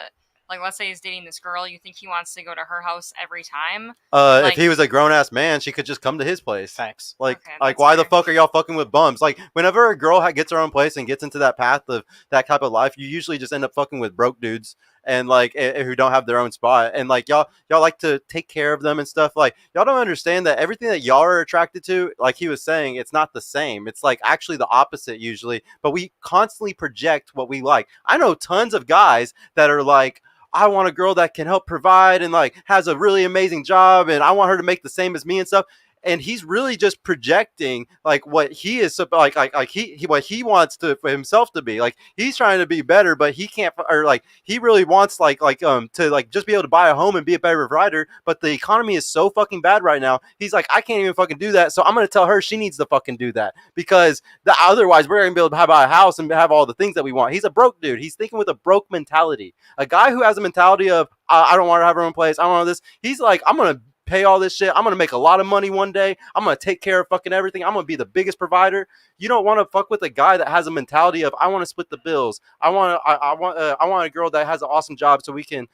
like, let's say he's dating this girl, you think he wants to go to her house every time? If he was a grown ass man, she could just come to his place. Facts. Like, Okay, like that's why the fair. fuck are y'all fucking with bums? Like, whenever a girl gets her own place and gets into that path of that type of life, you usually just end up fucking with broke dudes and like who don't have their own spot. And like y'all like to take care of them and stuff. Like, y'all don't understand that everything that y'all are attracted to, like he was saying, it's not the same. It's like actually the opposite usually. But we constantly project what we like. I know tons of guys that are like, I want a girl that can help provide and like has a really amazing job, and I want her to make the same as me and stuff. And he's really just projecting like what he is like he what he wants to for himself to be. Like, he's trying to be better, but he can't, or like he really wants like to like just be able to buy a home and be a better provider. But the economy is so fucking bad right now. He's like, I can't even fucking do that. So I'm gonna tell her she needs to fucking do that because otherwise we're gonna be able to have a house and have all the things that we want. He's a broke dude. He's thinking with a broke mentality. A guy who has a mentality of I don't want to have her own place. I don't want this. He's like, I'm gonna pay all this shit. I'm gonna make a lot of money one day. I'm gonna take care of fucking everything. I'm gonna be the biggest provider. You don't want to fuck with a guy that has a mentality of I want to split the bills. I want a girl that has an awesome job so we can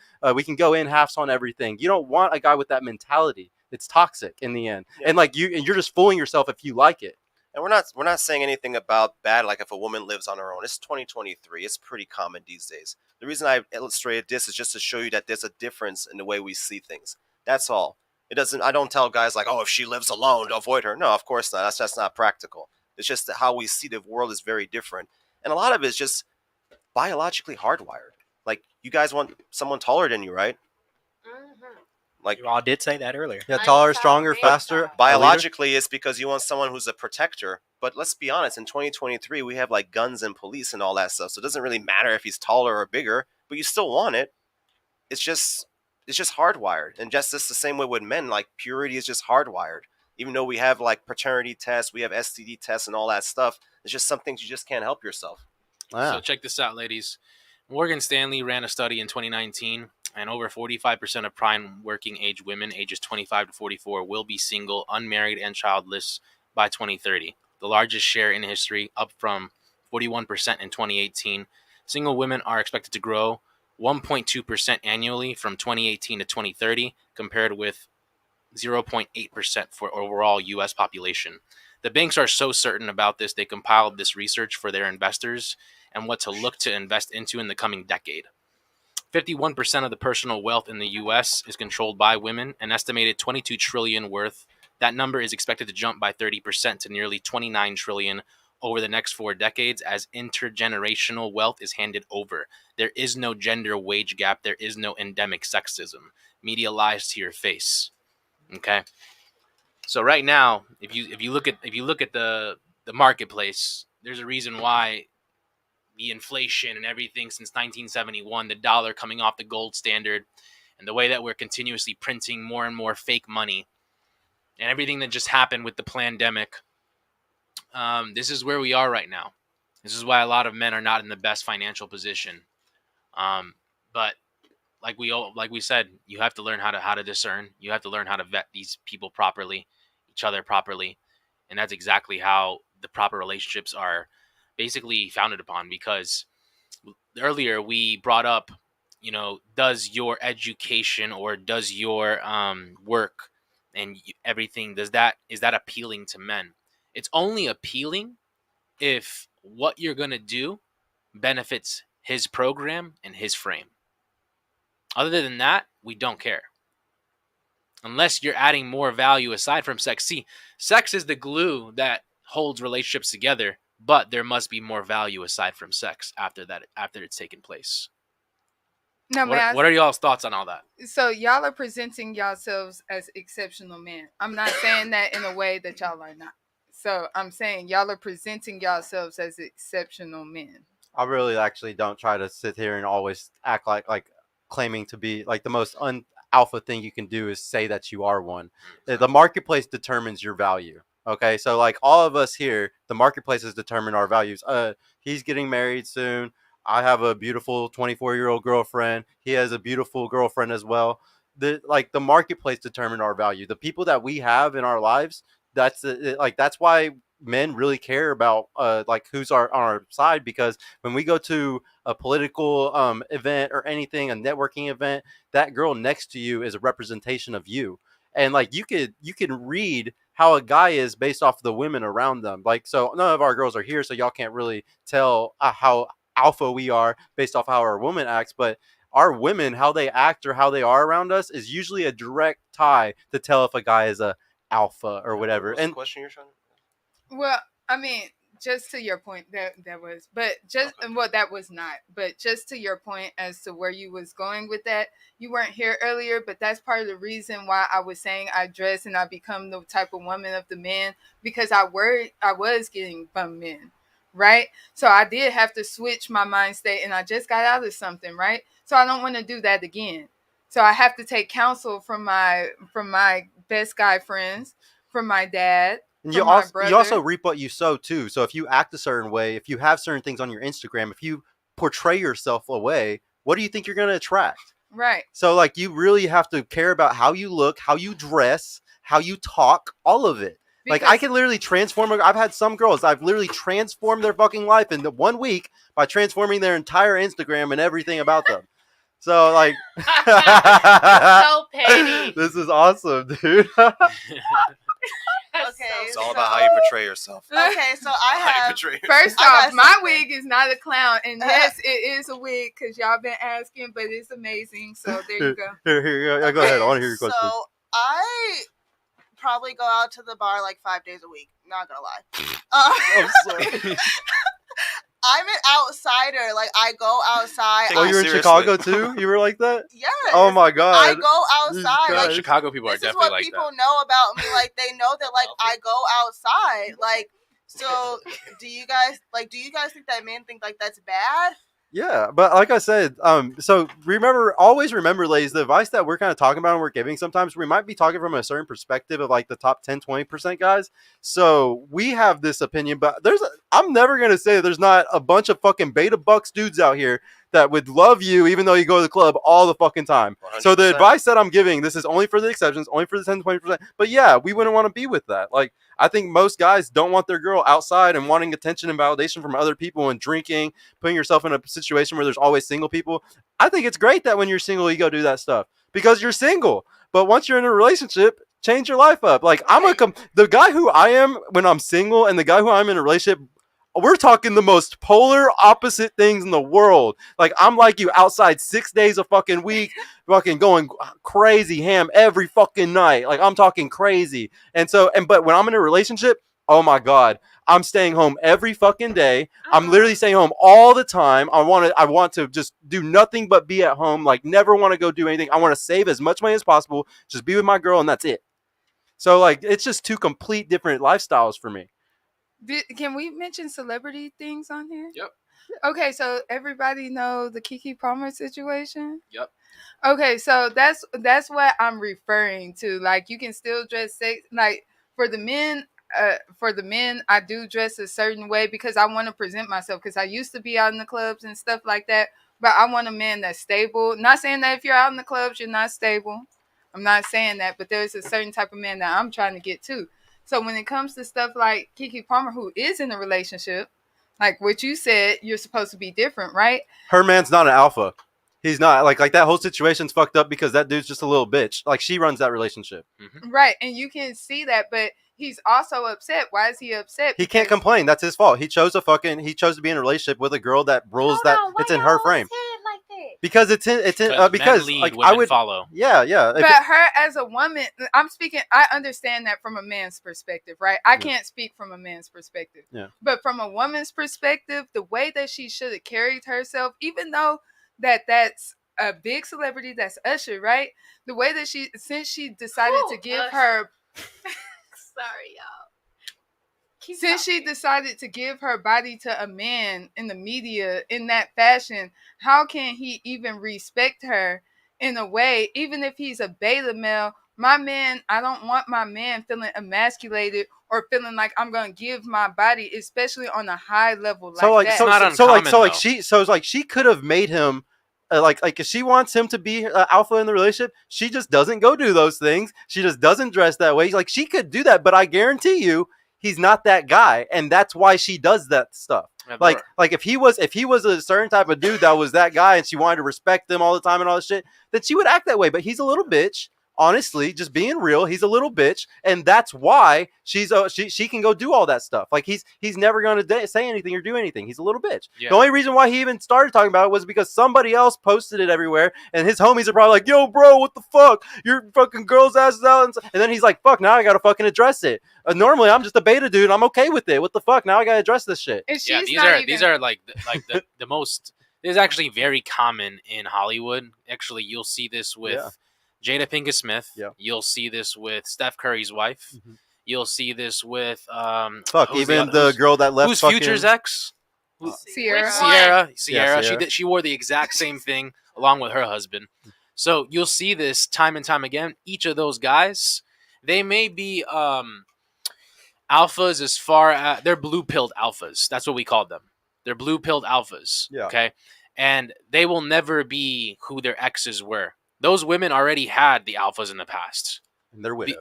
go in halves on everything. You don't want a guy with that mentality. It's toxic in the end. Yeah. And like you're just fooling yourself if you like it. And we're not saying anything about bad, like if a woman lives on her own. It's 2023. It's pretty common these days. The reason I illustrated this is just to show you that there's a difference in the way we see things. That's all. I don't tell guys like, oh, if she lives alone, avoid her. No, of course not. That's not practical. It's just that how we see the world is very different. And a lot of it is just biologically hardwired. Like, you guys want someone taller than you, right? Like, You all did say that earlier. Yeah, taller, stronger, faster. biologically, it's because you want someone who's a protector. But let's be honest, in 2023, we have like guns and police and all that stuff. So it doesn't really matter if he's taller or bigger, but you still want it. It's just hardwired. And just the same way with men, like purity is just hardwired. Even though we have like paternity tests, we have STD tests and all that stuff, there's just some things you just can't help yourself. So check this out, ladies. Morgan Stanley ran a study in 2019, and over 45% of prime working age women ages 25 to 44 will be single, unmarried, and childless by 2030. The largest share in history, up from 41% in 2018. Single women are expected to grow 1.2% annually from 2018 to 2030, compared with 0.8% for overall U.S. population. The banks are so certain about this, they compiled this research for their investors and what to look to invest into in the coming decade. 51% of the personal wealth in the U.S. is controlled by women, an estimated $22 trillion worth. That number is expected to jump by 30% to nearly $29 trillion over the next 4 decades as intergenerational wealth is handed over. There is no gender wage gap. There is no endemic sexism. Media lies to your face. Okay. So right now, if you look at the marketplace, there's a reason why the inflation and everything since 1971, the dollar coming off the gold standard, and the way that we're continuously printing more and more fake money, and everything that just happened with the pandemic. This is where we are right now. This is why a lot of men are not in the best financial position. But like we said, you have to learn how to discern. You have to learn how to vet these people properly, each other properly, and that's exactly how the proper relationships are basically founded upon. Because earlier we brought up does your education or does your work and everything, is that appealing to men? It's only appealing if what you're going to do benefits his program and his frame. Other than that, we don't care. Unless you're adding more value aside from sex. See, sex is the glue that holds relationships together, but there must be more value aside from sex after it's taken place. Now, What are y'all's thoughts on all that? So y'all are presenting yourselves as exceptional men. I'm not saying that in a way that y'all are not. So I'm saying y'all are presenting yourselves as exceptional men. I really actually don't try to sit here and always act like claiming to be like the most alpha thing you can do is say that you are one. The marketplace determines your value. Okay, so like all of us here, the marketplace has determined our values. He's getting married soon. I have a beautiful 24-year-old girlfriend. He has a beautiful girlfriend as well. The marketplace determined our value. The people that we have in our lives, that's why men really care about like who's on our side, because when we go to a political event or anything, a networking event, that girl next to you is a representation of you. And like you can read how a guy is based off the women around them. Like, so none of our girls are here, so y'all can't really tell how alpha we are based off how our woman acts, but our women, how they act or how they are around us is usually a direct tie to tell if a guy is a alpha or whatever. What's the question you're trying to... Well, I mean, just to your point, that was, but just well, that was not, but just to your point as to where you was going with that, you weren't here earlier, but that's part of the reason why I was saying I dress and I become the type of woman of the men, because I was getting bum men, right? So I did have to switch my mind state, and I just got out of something, right? So I don't want to do that again. So I have to take counsel from my best guy friends, from my dad. And you also reap what you sow too. So if you act a certain way, if you have certain things on your Instagram, if you portray yourself away, what do you think you're going to attract? Right. So like you really have to care about how you look, how you dress, how you talk, all of it. Because like I can literally transform. I've had some girls, I've literally transformed their fucking life in 1 week by transforming their entire Instagram and everything about them. So like, so petty. This is awesome, dude. Okay, it's all about how you portray yourself. Okay, so I have first off, my wig is not a clown, and yes, it is a wig because y'all been asking, but it's amazing. So there you go. Here, go ahead. I want to hear your question. So I probably go out to the bar like 5 days a week. Not gonna lie. I'm sorry. I'm an outsider. Like I go outside. Oh, you're in Chicago too? You were like that? Yes. Oh my god. I go outside. Like Chicago people are definitely like that. This is what people know about me. Like they know that like I go outside. Like so. Do you guys think that men think like that's bad? Yeah, but like I said, so always remember, ladies, the advice that we're kind of talking about and we're giving, sometimes we might be talking from a certain perspective of like the top 10, 20% guys. So we have this opinion, but I'm never going to say that there's not a bunch of fucking beta bucks dudes out here that would love you even though you go to the club all the fucking time. 100%. So the advice that I'm giving, this is only for the exceptions, only for the 10, 20%. But yeah, we wouldn't want to be with that. Like, I think most guys don't want their girl outside and wanting attention and validation from other people and drinking, putting yourself in a situation where there's always single people. I think it's great that when you're single, you go do that stuff because you're single. But once you're in a relationship, change your life up. Like the guy who I am when I'm single and the guy who I'm in a relationship, we're talking the most polar opposite things in the world. Like I'm like you outside 6 days a fucking week, fucking going crazy ham every fucking night. Like I'm talking crazy. But when I'm in a relationship, oh my God, I'm staying home every fucking day. I'm literally staying home all the time. I want to just do nothing but be at home. Like never want to go do anything. I want to save as much money as possible. Just be with my girl and that's it. So like, it's just two complete different lifestyles for me. Can we mention celebrity things on here? Yep. Okay, so everybody know the Keke Palmer situation? Yep. Okay, so that's what I'm referring to. Like you can still dress sex like for the men, I do dress a certain way because I want to present myself because I used to be out in the clubs and stuff like that, but I want a man that's stable. Not saying that if you're out in the clubs you're not stable. I'm not saying that, but there's a certain type of man that I'm trying to get to. So when it comes to stuff like Keke Palmer, who is in a relationship, like what you said, you're supposed to be different, right? Her man's not an alpha. He's not like that whole situation's fucked up because that dude's just a little bitch. Like she runs that relationship. Mm-hmm. Right, and you can see that, but he's also upset. Why is he upset? He can't complain. That's his fault. He chose to be in a relationship with a girl that rules that it's in her frame. Like that? Because because men lead, like women I would follow. Yeah. But her as a woman, I'm speaking. I understand that from a man's perspective, right? I can't speak from a man's perspective. Yeah. But from a woman's perspective, the way that she should have carried herself, even though that's a big celebrity, that's Usher, right? The way that since she decided to give her. Sorry, y'all. She decided to give her body to a man in the media in that fashion, how can he even respect her in a way, even if he's a beta male? My man, I don't want my man feeling emasculated or feeling like I'm gonna give my body, especially on a high level like that. She could have made him. Like if she wants him to be alpha in the relationship, she just doesn't go do those things. She just doesn't dress that way. Like she could do that, but I guarantee you, he's not that guy, and that's why she does that stuff. Yeah, like if he was a certain type of dude that was that guy, and she wanted to respect him all the time and all this shit, then she would act that way. But he's a little bitch. Honestly, just being real, he's a little bitch, and that's why she can go do all that stuff. Like he's never going to say anything or do anything. He's a little bitch. Yeah. The only reason why he even started talking about it was because somebody else posted it everywhere, and his homies are probably like, "Yo, bro, what the fuck? Your fucking girl's ass is out," and then he's like, "Fuck, now I gotta fucking address it." Normally, I'm just a beta dude. I'm okay with it. What the fuck? Now I gotta address this shit. And these are like the most. This is actually very common in Hollywood. Actually, you'll see this with. Yeah. Jada Pinkett Smith. Yeah. You'll see this with Steph Curry's wife. Mm-hmm. You'll see this with even the girl that left. Who's Future's ex? Sierra. Yeah, she wore the exact same thing along with her husband. So you'll see this time and time again. Each of those guys, they may be alphas as far as they're blue-pilled alphas. That's what we call them. They're blue-pilled alphas. Yeah. Okay, and they will never be who their exes were. Those women already had the alphas in the past. And they're with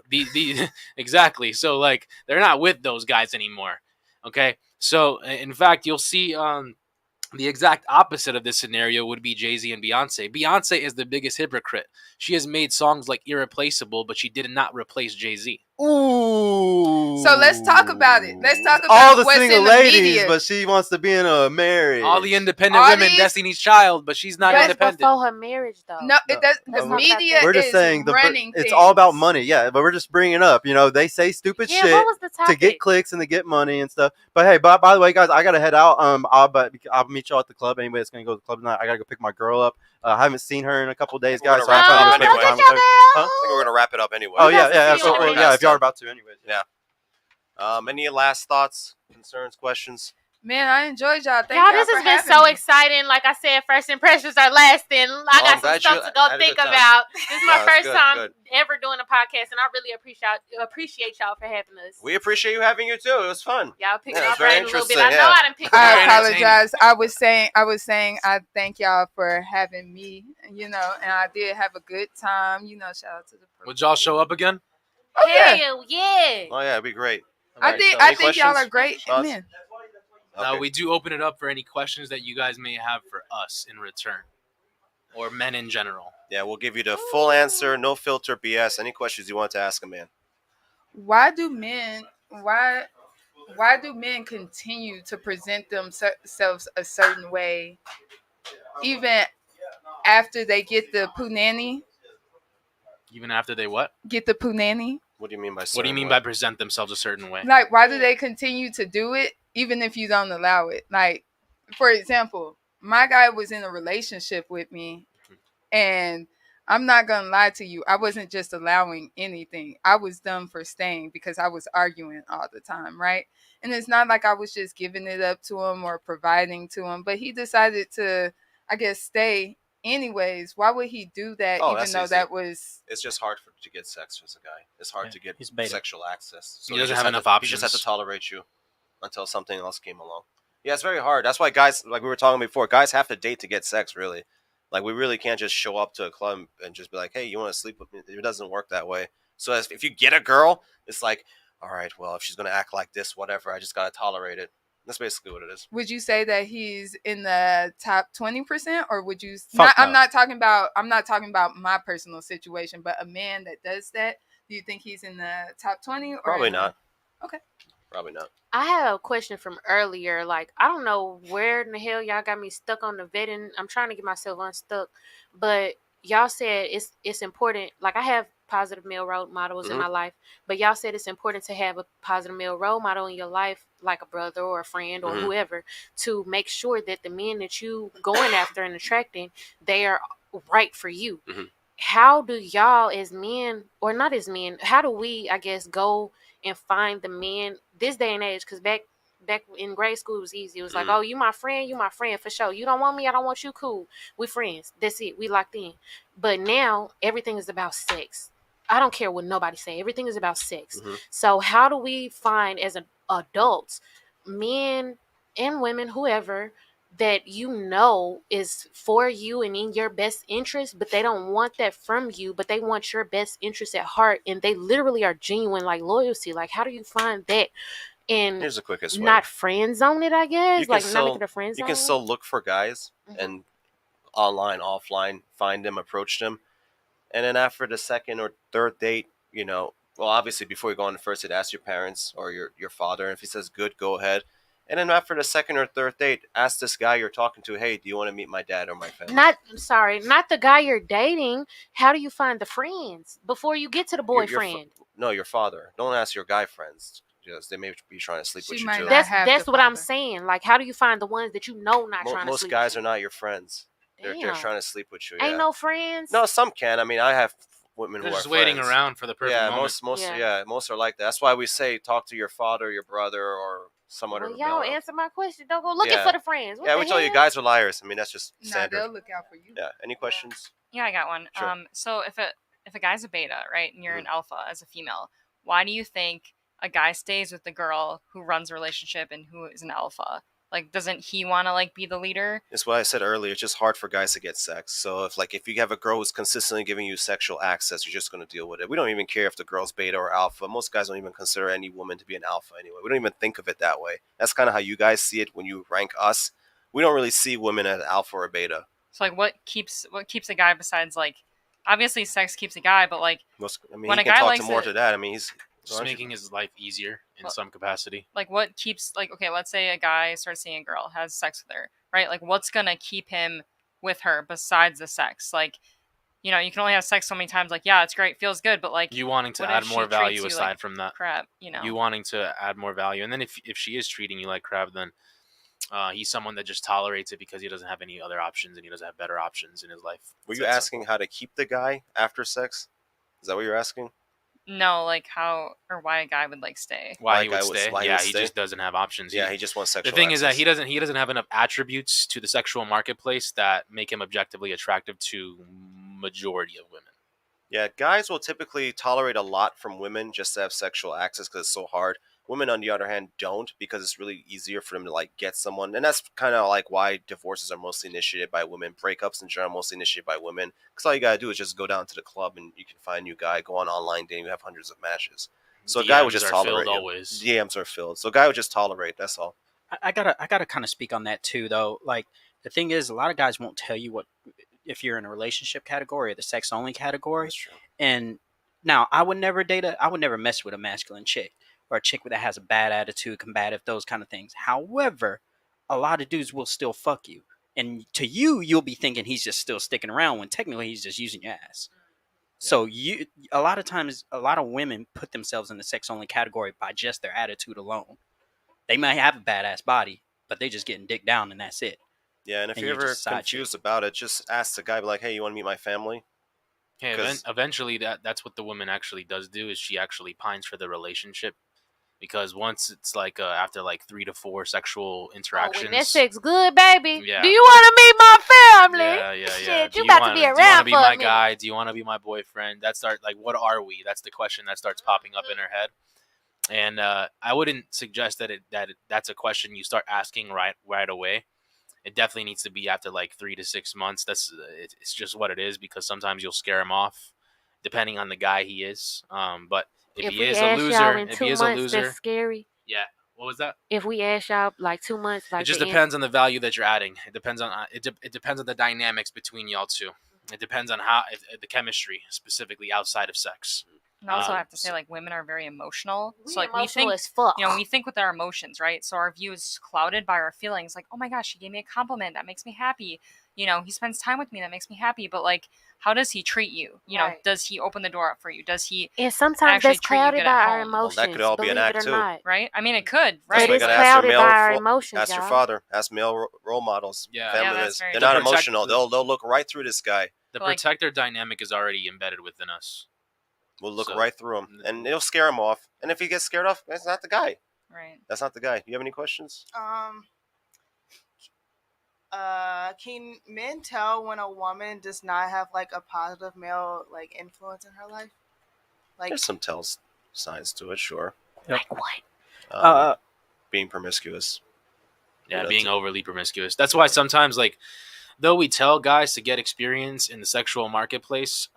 exactly. So, like, they're not with those guys anymore. Okay? So, in fact, you'll see the exact opposite of this scenario would be Jay-Z and Beyonce. Beyonce is the biggest hypocrite. She has made songs like Irreplaceable, but she did not replace Jay-Z. Ooh. So let's talk about it. Let's talk about all the what's single in the ladies, media. But she wants to be in a marriage. All the independent women, Destiny's Child, but she's not independent. Before her marriage, though. No, it does. The media we're just is saying running it's things. all about money. Yeah, but we're just bringing it up. You know, they say stupid shit what was the to get clicks and to get money and stuff. But hey, by the way, guys, I gotta head out. I'll meet y'all at the club. Anybody that's gonna go to the club tonight, I gotta go pick my girl up. I haven't seen her in a couple days, guys. So I'm trying to spend time with her. I think we're gonna wrap it up anyway. Oh yeah. If y'all are about to, anyways. Yeah. Any last thoughts, concerns, questions? Man, I enjoyed y'all. Thank y'all, y'all this for has been having so me. exciting. Like I said, first impressions are lasting. I got some stuff to go think about. This is my first time ever doing a podcast, and I really appreciate y'all for having us. We appreciate you having you too. It was fun. Y'all picking our brain a little bit. I know I didn't pick. I apologize. I was saying I thank y'all for having me. You know, and I did have a good time. You know, shout out to the. Would y'all show up again? Oh yeah. Yeah. Oh yeah, it'd be great. I think y'all are great men. Now, we do open it up for any questions that you guys may have for us in return, or men in general. Yeah, we'll give you the full answer, no filter, BS. Any questions you want to ask a man? Why do men continue to present themselves a certain way, even after they get the punani? Even after they what? Get the punani. What do you mean by? What do you mean by present themselves a certain way? Like, why do they continue to do it even if you don't allow it? Like, for example, my guy was in a relationship with me, and I'm not gonna lie to you, I wasn't just allowing anything. I was done for staying because I was arguing all the time, right? And it's not like I was just giving it up to him or providing to him, but he decided to, I guess, stay anyways. Why would he do that even though that was... It's just hard to get sex as a guy. It's hard to get sexual access. So he doesn't have enough options. He just has to tolerate you until something else came along. Yeah, it's very hard. That's why guys, like we were talking before, guys have to date to get sex, really. Like, we really can't just show up to a club and just be like, hey, you want to sleep with me? It doesn't work that way. So if you get a girl, it's like, all right, well, if she's going to act like this, whatever, I just got to tolerate it. That's basically what it is. Would you say that he's in the top 20%, or would you? Fuck no. I'm not talking about my personal situation, but a man that does that. Do you think he's in the top 20? Or Probably not. Okay. Probably not. I have a question from earlier. Like, I don't know where in the hell y'all got me stuck on the vetting. I'm trying to get myself unstuck, but y'all said it's important. Like, I have positive male role models in my life, but y'all said it's important to have a positive male role model in your life, like a brother or a friend or whoever, to make sure that the men that you going after and attracting, they are right for you. How do y'all as men, or not as men, how do we, I guess, go and find the men this day and age? Because back in grade school, it was easy. It was like, oh, you my friend for sure. You don't want me, I don't want you, cool. We friends. That's it. We locked in. But now everything is about sex. I don't care what nobody say. Everything is about sex. So how do we find, as adults, men and women, whoever, that you know is for you and in your best interest, but they don't want that from you, but they want your best interest at heart, and they literally are genuine, like loyalty? Like, how do you find that? And here's the quickest way. Not friend zone it, I guess. Like, not make it a friend zone. You can still look for guys and online, offline, find them, approach them, and then after the second or third date, well, obviously before you go on the first date, ask your parents or your father, and if he says good, go ahead. And then after the second or third date, ask this guy you're talking to, hey, do you want to meet my dad or my family? Not the guy you're dating. How do you find the friends before you get to the boyfriend? Your father. Don't ask your guy friends. Yes, they may be trying to sleep with you too. That's what I'm saying. Like, how do you find the ones that you know not trying to sleep with you? Most guys are not your friends. They're trying to sleep with you. Ain't no friends? No, some can. I mean, I have women who are just waiting around for the perfect moment. Most are like that. That's why we say talk to your father, your brother, or some other. Y'all answer my question. Don't go looking for the friends. What we tell you guys are liars. I mean, that's just standard. They'll look out for you. Yeah. Any questions? Yeah, I got one. Sure. So if a guy's a beta, right, and you're an alpha as a female, why do you think a guy stays with the girl who runs a relationship and who is an alpha? Like, doesn't he want to, like, be the leader? It's what I said earlier. It's just hard for guys to get sex. So if you have a girl who's consistently giving you sexual access, you're just going to deal with it. We don't even care if the girl's beta or alpha. Most guys don't even consider any woman to be an alpha anyway. We don't even think of it that way. That's kind of how you guys see it when you rank us. We don't really see women as alpha or beta. So, like, what keeps a guy besides, like, obviously sex keeps a guy, but, like, when a guy likes more to that. I mean, he's just making his life easier in some capacity. Like, what keeps, like, okay, let's say a guy starts seeing a girl, has sex with her, right? Like, what's gonna keep him with her besides the sex? Like, you can only have sex so many times. Like, yeah, it's great, feels good, but, like, you wanting to add more value aside from that crap, you wanting to add more value, and then if she is treating you like crap, then he's someone that just tolerates it because he doesn't have any other options and he doesn't have better options in his life. Were you asking how to keep the guy after sex? Is that what you're asking? No, like how or why a guy would like stay. Why he would stay? He just doesn't have options. Yeah, he just wants sexual. The thing access. is that he doesn't have enough attributes to the sexual marketplace that make him objectively attractive to majority of women. Yeah, guys will typically tolerate a lot from women just to have sexual access because it's so hard. Women, on the other hand, don't, because it's really easier for them to like get someone, and that's kind of like why divorces are mostly initiated by women. Breakups in general are mostly initiated by women, because all you gotta do is just go down to the club and you can find a new guy, go on online dating, you have hundreds of matches. So a guy would just tolerate. Always. DMs are filled, so a guy would just tolerate. That's all. I gotta kind of speak on that too, though. Like, the thing is, a lot of guys won't tell you what if you're in a relationship category or the sex only category. That's true. And now I would never mess with a masculine chick or a chick that has a bad attitude, combative, those kind of things. However, a lot of dudes will still fuck you, and to you, you'll be thinking he's just still sticking around when technically he's just using your ass. Yeah. So a lot of times, a lot of women put themselves in the sex only category by just their attitude alone. They might have a badass body, but they just getting dick down and that's it. Yeah, and if you're ever confused about it, just ask the guy, like, hey, you want to meet my family? Hey, eventually that's what the woman actually does do, is she actually pines for the relationship. Because once it's like after like 3 to 4 sexual interactions, when that sex good, baby. Yeah. Do you want to meet my family? Yeah. Shit, you about to be around. Do you want to be for my me. guy? Do you want to be my boyfriend? What are we? That's the question that starts popping up in her head. And I wouldn't suggest that's a question you start asking right away. It definitely needs to be after like 3 to 6 months. It's just what it is, because sometimes you'll scare him off, depending on the guy he is. But if he is a loser, that's scary. yeah, What was that? If we ask y'all like 2 months, like It just the end- depends on the value that you're adding. It depends on it depends on the dynamics between y'all two. It depends on how the chemistry specifically outside of sex. And also, I have to say, like, women are very emotional. We So, like, we emotional think, as fuck. we think with our emotions, right? So our view is clouded by our feelings. Like, oh my gosh, he gave me a compliment. That makes me happy. He spends time with me. That makes me happy. But, like, how does he treat you? Right. Does he open the door up for you? Does he And sometimes actually that's treat you clouded good by at our home? emotions. Well, that could all be an believe act, it or too. not. Right? I mean, it could, That's right? why you It is gotta ask your clouded male. by our emotions, Ask your y'all. father. Ask male role models. Yeah. Yeah, Feminists. that's very They're true. not To protect emotional. the- They'll look right through this guy. The But, like- protector dynamic is already embedded within us. We'll look So- right through him, and it'll scare him off. And if he gets scared off, that's not the guy. Right. That's not the guy. You have any questions? Can men tell when a woman does not have like a positive male like influence in her life? Like, There's some signs to it, sure. Like what? Being promiscuous. Yeah, Yeah, being that's- overly promiscuous. That's why sometimes, like, though we tell guys to get experience in the sexual marketplace,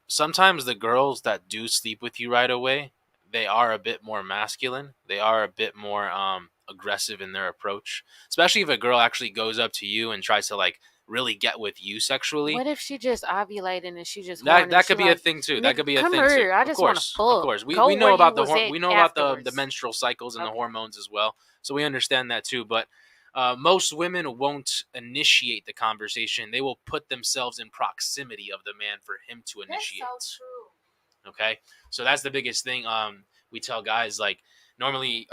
sometimes the girls that do sleep with you right away, they are a bit more masculine. They are a bit more aggressive in their approach. Especially if a girl actually goes up to you and tries to, like, really get with you sexually. What if she just ovulated and she just That could be a thing too. That "Nigga, course, a come thing here. too. I Of just wanna course, fuck. of course. Go We know where about you the was at we know about the afterwards." menstrual cycles and the Okay. hormones as well. So we understand that too. But most women won't initiate the conversation. They will put themselves in proximity of the man for him to initiate. true. Okay, so that's the biggest thing. We tell guys, like, normally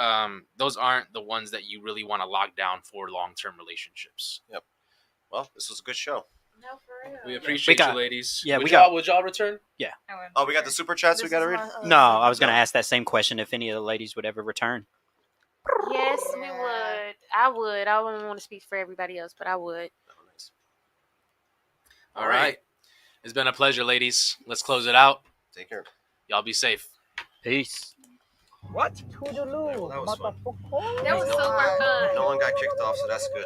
those aren't the ones that you really want to lock down for long-term relationships. Well, this was a good show. No, for real. We appreciate got- you, ladies. yeah, would we y'all got- would y'all return? I would, Oh, for we got sure. the super chats we this got to is read? my, No, I was going to No. ask that same question if any of the ladies would ever return. Yes, we Yeah. would. I would. I wouldn't want to speak for everybody else, but I would. All right. It's been a pleasure, ladies. Let's close it out. Take care. Y'all be safe. Peace. Well, that was fun. That was super fun. No one got kicked off, so that's good.